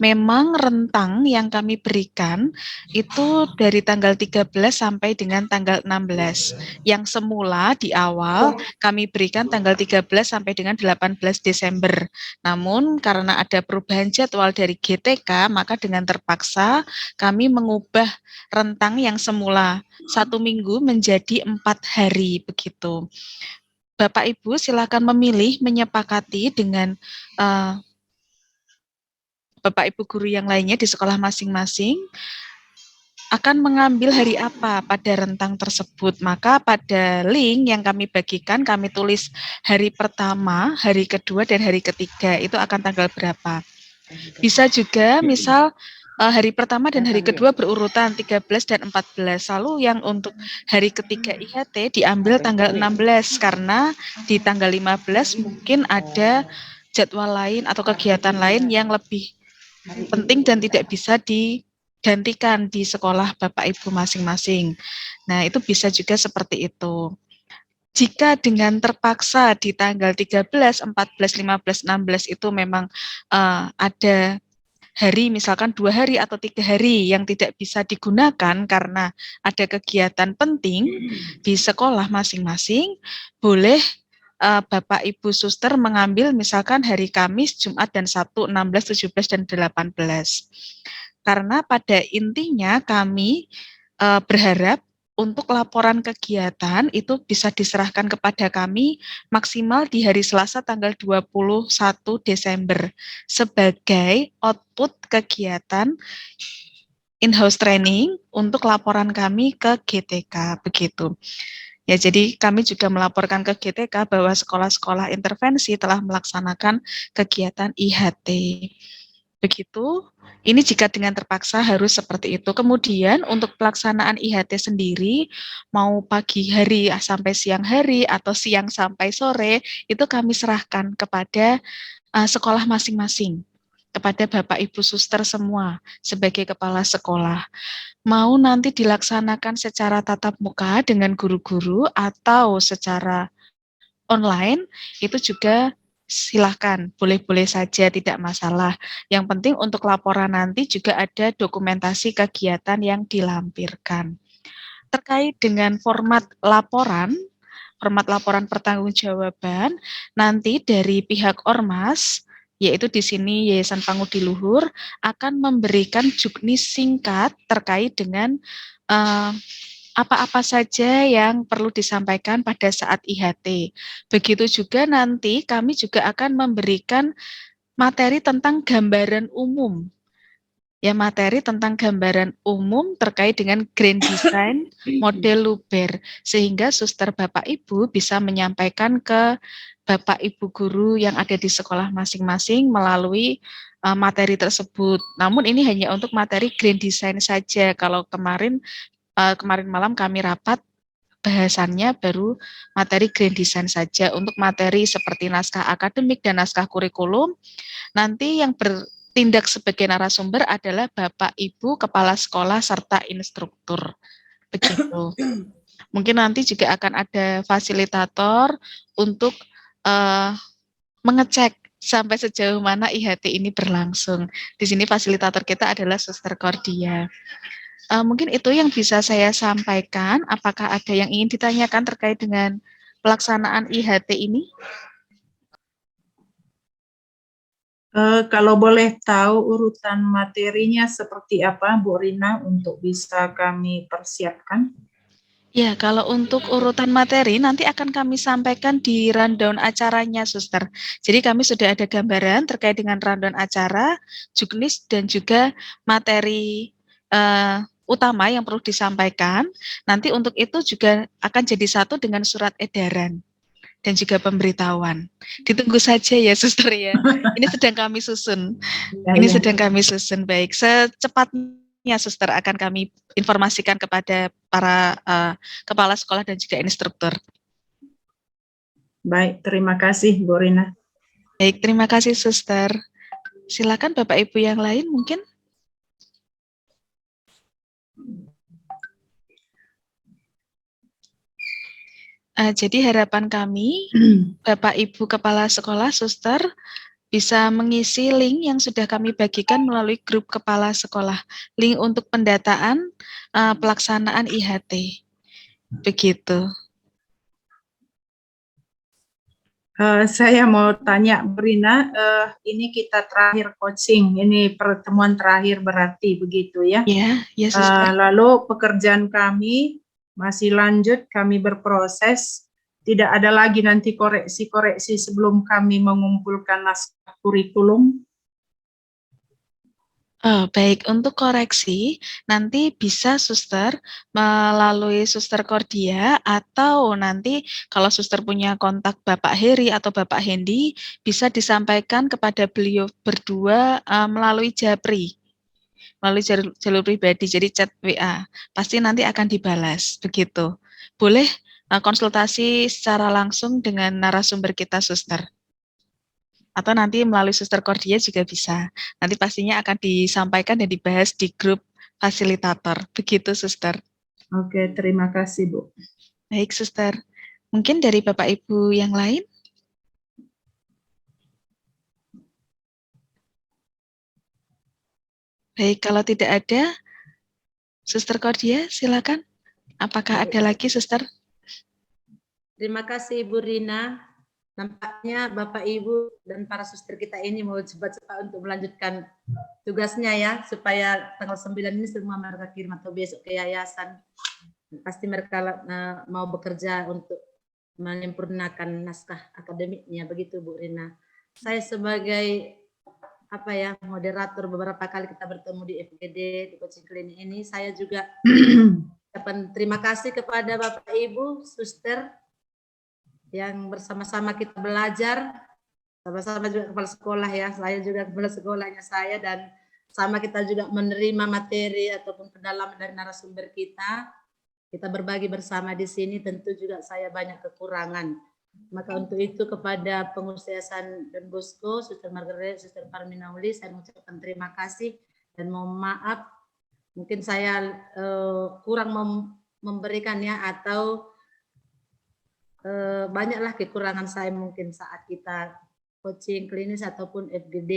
Memang rentang yang kami berikan itu dari tanggal 13 sampai dengan tanggal 16. Yang semula di awal kami berikan tanggal 13 sampai dengan 18 Desember. Namun karena ada perubahan jadwal dari GTK, maka dengan terpaksa kami mengubah rentang yang semula 1 minggu menjadi 4 hari begitu. Bapak Ibu silakan memilih menyepakati dengan Bapak Ibu guru yang lainnya di sekolah masing-masing akan mengambil hari apa pada rentang tersebut. Maka pada link yang kami bagikan kami tulis hari pertama, hari kedua, dan hari ketiga itu akan tanggal berapa. Bisa juga misal hari pertama dan hari kedua berurutan 13 dan 14. Lalu yang untuk hari ketiga IHT diambil tanggal 16 karena di tanggal 15 mungkin ada jadwal lain atau kegiatan lain yang lebih penting dan tidak bisa digantikan di sekolah Bapak Ibu masing-masing. Nah, itu bisa juga seperti itu. Jika dengan terpaksa di tanggal 13, 14, 15, 16 itu memang ada hari misalkan 2 hari atau 3 hari yang tidak bisa digunakan karena ada kegiatan penting di sekolah masing-masing, boleh Bapak Ibu suster mengambil misalkan hari Kamis, Jumat, dan Sabtu 16, 17, dan 18. Karena pada intinya kami berharap untuk laporan kegiatan itu bisa diserahkan kepada kami maksimal di hari Selasa tanggal 21 Desember sebagai output kegiatan in-house training untuk laporan kami ke GTK, begitu. Ya, jadi kami juga melaporkan ke GTK bahwa sekolah-sekolah intervensi telah melaksanakan kegiatan IHT. Begitu, ini jika dengan terpaksa harus seperti itu. Kemudian untuk pelaksanaan IHT sendiri, mau pagi hari sampai siang hari atau siang sampai sore, itu kami serahkan kepada sekolah masing-masing, kepada Bapak Ibu Suster semua sebagai kepala sekolah. Mau nanti dilaksanakan secara tatap muka dengan guru-guru atau secara online, itu juga silahkan, boleh-boleh saja, tidak masalah. Yang penting untuk laporan nanti juga ada dokumentasi kegiatan yang dilampirkan. Terkait dengan format laporan pertanggungjawaban, nanti dari pihak Ormas, yaitu di sini Yayasan Pangudi Luhur, akan memberikan juknis singkat terkait dengan apa-apa saja yang perlu disampaikan pada saat IHT. Begitu juga nanti kami juga akan memberikan materi tentang gambaran umum. Ya, materi tentang gambaran umum terkait dengan grand design model Luber, sehingga suster Bapak Ibu bisa menyampaikan ke Bapak Ibu guru yang ada di sekolah masing-masing melalui materi tersebut. Namun ini hanya untuk materi grand design saja. Kalau kemarin malam kami rapat, bahasannya baru materi grand design saja. Untuk materi seperti naskah akademik dan naskah kurikulum, nanti yang bertindak sebagai narasumber adalah Bapak Ibu Kepala Sekolah serta instruktur. Begitu. Mungkin nanti juga akan ada fasilitator untuk mengecek sampai sejauh mana IHT ini berlangsung. Di sini fasilitator kita adalah Suster Cordia. Mungkin itu yang bisa saya sampaikan. Apakah ada yang ingin ditanyakan terkait dengan pelaksanaan IHT ini? Kalau boleh tahu urutan materinya seperti apa, Bu Rina, untuk bisa kami persiapkan? Ya, kalau untuk urutan materi nanti akan kami sampaikan di rundown acaranya, Suster. Jadi kami sudah ada gambaran terkait dengan rundown acara, juknis, dan juga materi utama yang perlu disampaikan. Nanti untuk itu juga akan jadi satu dengan surat edaran dan juga pemberitahuan. Ditunggu saja ya, Suster ya. Ini sedang kami susun. Sedang kami susun. Baik, secepatnya Suster akan kami informasikan kepada para kepala sekolah dan juga instruktur. Baik, terima kasih Bu Rina. Baik, terima kasih Suster. Silakan Bapak Ibu yang lain mungkin. Jadi harapan kami, Bapak Ibu Kepala Sekolah, Suster, bisa mengisi link yang sudah kami bagikan melalui grup Kepala Sekolah. Link untuk pendataan pelaksanaan IHT. Begitu. Saya mau tanya, Brina, ini kita terakhir coaching, ini pertemuan terakhir berarti begitu ya? Ya, Suster. Lalu pekerjaan kami masih lanjut, kami berproses, tidak ada lagi nanti koreksi-koreksi sebelum kami mengumpulkan naskah kurikulum. Baik, untuk koreksi nanti bisa Suster melalui Suster Cordia atau nanti kalau Suster punya kontak Bapak Heri atau Bapak Hendy bisa disampaikan kepada beliau berdua melalui Japri. Melalui jalur pribadi, jadi chat WA, pasti nanti akan dibalas, begitu. Boleh konsultasi secara langsung dengan narasumber kita, Suster. Atau nanti melalui Suster Cordia juga bisa. Nanti pastinya akan disampaikan dan dibahas di grup fasilitator, begitu, Suster. Oke, terima kasih, Bu. Baik, Suster. Mungkin dari Bapak Ibu yang lain? Baik, kalau tidak ada, Suster Cordia, silakan. Apakah ada lagi, Suster? Terima kasih, Ibu Rina. Nampaknya Bapak, Ibu, dan para suster kita ini mau cepat-cepat untuk melanjutkan tugasnya ya, supaya tanggal 9 ini semua mereka kirim atau besok ke yayasan. Pasti mereka mau bekerja untuk menyempurnakan naskah akademiknya, begitu Bu Rina. Saya sebagai moderator beberapa kali kita bertemu di FGD di coaching klinik ini, saya juga terima kasih kepada Bapak Ibu suster yang bersama-sama kita belajar Sama-sama juga kepala sekolah ya, saya juga kepala sekolahnya saya, dan sama kita juga menerima materi ataupun pendalaman dari narasumber kita. Kita berbagi bersama di sini, tentu juga saya banyak kekurangan. Maka untuk itu kepada pengurus Yayasan Don Bosco, Suster Margaret, Suster Parminauli, saya mengucapkan terima kasih dan mohon maaf mungkin saya kurang memberikannya atau banyaklah kekurangan saya mungkin saat kita coaching klinis ataupun FGD,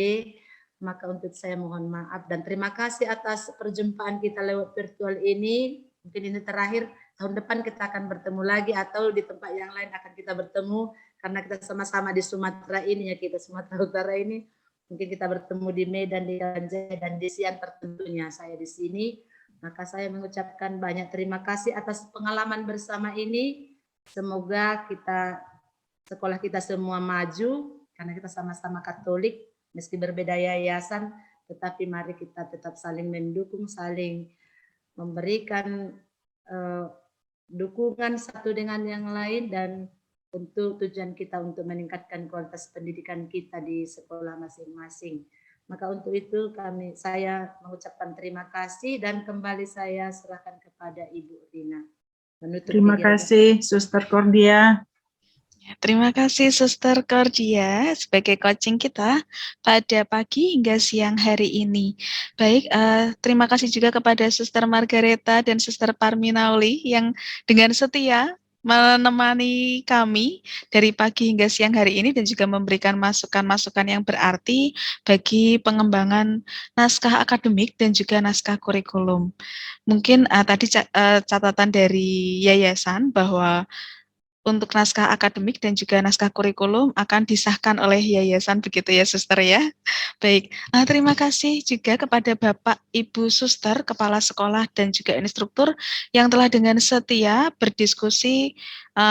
maka untuk saya mohon maaf dan terima kasih atas perjumpaan kita lewat virtual ini. Mungkin ini terakhir, tahun depan kita akan bertemu lagi atau di tempat yang lain akan kita bertemu karena kita sama-sama di Sumatera ini ya, kita Sumatera Utara ini. Mungkin kita bertemu di Medan, di Ganjai, dan di Siantar tentunya saya di sini. Maka saya mengucapkan banyak terima kasih atas pengalaman bersama ini. Semoga kita sekolah kita semua maju karena kita sama-sama Katolik, meski berbeda yayasan, tetapi mari kita tetap saling mendukung, saling memberikan dukungan satu dengan yang lain, dan untuk tujuan kita untuk meningkatkan kualitas pendidikan kita di sekolah masing-masing. Maka untuk itu saya mengucapkan terima kasih dan kembali saya serahkan kepada Ibu Rina. Terima kasih, Suster Cordia. Terima kasih Suster Cordia sebagai coaching kita pada pagi hingga siang hari ini. Baik, terima kasih juga kepada Suster Margareta dan Suster Parminauli yang dengan setia menemani kami dari pagi hingga siang hari ini dan juga memberikan masukan-masukan yang berarti bagi pengembangan naskah akademik dan juga naskah kurikulum. Mungkin tadi catatan dari yayasan bahwa untuk naskah akademik dan juga naskah kurikulum akan disahkan oleh yayasan, begitu ya Suster ya. Baik, terima kasih juga kepada Bapak Ibu Suster, Kepala Sekolah dan juga instruktur yang telah dengan setia berdiskusi,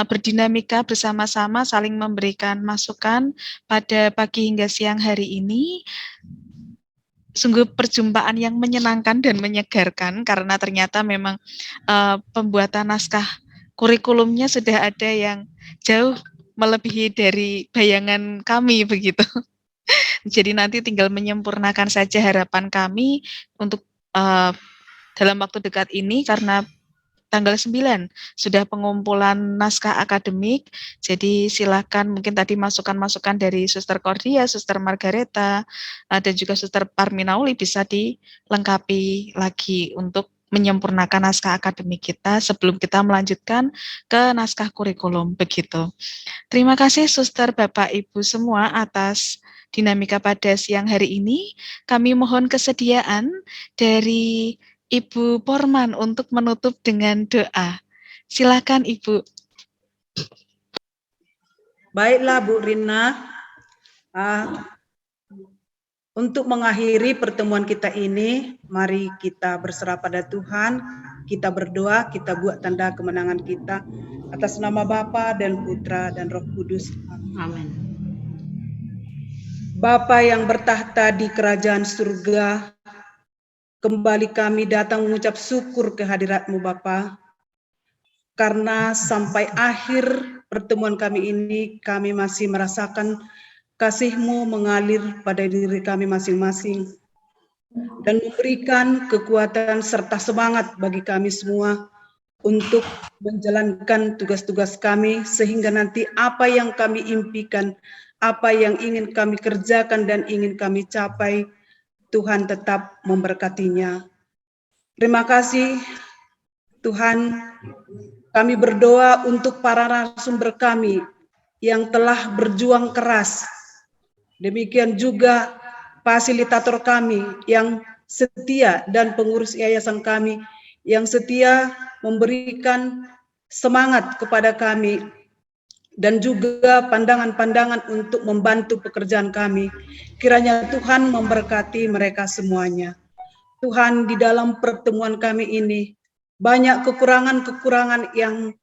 berdinamika bersama-sama saling memberikan masukan pada pagi hingga siang hari ini. Sungguh perjumpaan yang menyenangkan dan menyegarkan karena ternyata memang pembuatan naskah kurikulumnya sudah ada yang jauh melebihi dari bayangan kami begitu. Jadi nanti tinggal menyempurnakan saja harapan kami untuk dalam waktu dekat ini karena tanggal 9 sudah pengumpulan naskah akademik. Jadi silakan mungkin tadi masukan-masukan dari Suster Cordia, Suster Margareta, dan juga Suster Parminauli bisa dilengkapi lagi untuk menyempurnakan naskah akademik kita sebelum kita melanjutkan ke naskah kurikulum begitu. Terima kasih Suster, Bapak, Ibu semua atas dinamika pada siang hari ini. Kami mohon kesediaan dari Ibu Porman untuk menutup dengan doa. Silakan Ibu. Baiklah Bu Rina, untuk mengakhiri pertemuan kita ini, mari kita berserah pada Tuhan, kita berdoa, kita buat tanda kemenangan kita atas nama Bapa dan Putra dan Roh Kudus. Amin. Bapa yang bertahta di kerajaan surga, kembali kami datang mengucap syukur kehadirat-Mu Bapa, karena sampai akhir pertemuan kami ini, kami masih merasakan kasih-Mu mengalir pada diri kami masing-masing dan memberikan kekuatan serta semangat bagi kami semua untuk menjalankan tugas-tugas kami sehingga nanti apa yang kami impikan, apa yang ingin kami kerjakan dan ingin kami capai, Tuhan tetap memberkatinya. Terima kasih Tuhan, kami berdoa untuk para narasumber kami yang telah berjuang keras. Demikian juga fasilitator kami yang setia dan pengurus yayasan kami yang setia memberikan semangat kepada kami dan juga pandangan-pandangan untuk membantu pekerjaan kami. Kiranya Tuhan memberkati mereka semuanya. Tuhan, di dalam pertemuan kami ini banyak kekurangan-kekurangan yang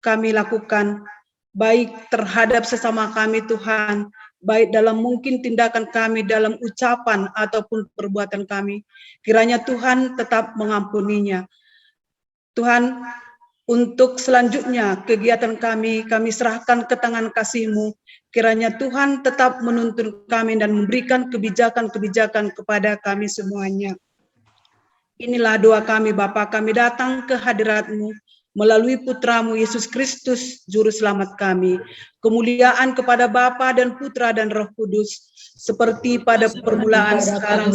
kami lakukan, baik terhadap sesama kami Tuhan, baik dalam mungkin tindakan kami, dalam ucapan ataupun perbuatan kami. Kiranya Tuhan tetap mengampuninya. Tuhan, Untuk selanjutnya kegiatan kami serahkan ke tangan kasih-Mu. Kiranya Tuhan tetap menuntun kami dan memberikan kebijakan-kebijakan kepada kami semuanya. Inilah doa kami Bapa, kami datang ke hadirat-Mu melalui Putra-Mu Yesus Kristus, Juru Selamat kami. Kemuliaan kepada Bapa dan Putra dan Roh Kudus, seperti pada permulaan, sekarang,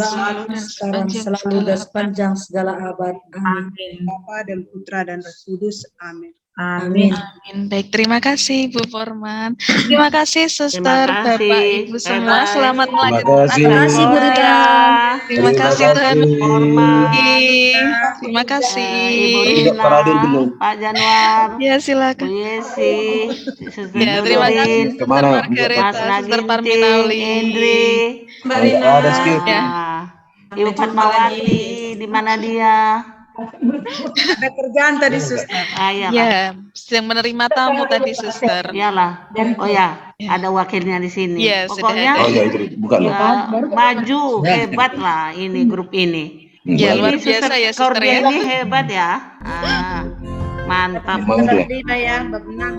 selalu dan sepanjang segala abad. Amin. Bapa dan Putra dan Roh Kudus. Amin. Amin. Amin. Baik, terima kasih Bu Forman. Terima kasih Suster, Terima kasih. Bapak, Ibu semua. Bye-bye. Selamat Terima melanjutkan kasih. Terima kasih, Bu Rita. Terima kasih Tuhan Forman. Terima kasih. Ibu Tidak Rina, terakhir belum. Pak Januar, Ya, Bu silakan. Yesi, Suster Ya, terima kasih Dorin, Suster Kemana? Margareta, Mas Suster Naginting, Parminauli. Endri, Mbak Tidak Rina. ada skip. Ya. Ibu Sampai jumpa Fatmawati, lagi. di mana dia? Ada kerjaan tadi, Suster. Iya, Ya, sedang menerima tamu tadi Suster. iyalah. Oh ya, ada wakilnya di sini. Ya, sudah Pokoknya ada. Oh ya itu bukan. ya, maju, hebat lah ini grup ini. Ya, Ini luar biasa Suster ya, Suster, Cordia ya. ini hebat ya. Mantap. Memang dia. Tadi ya, Mbak Benang.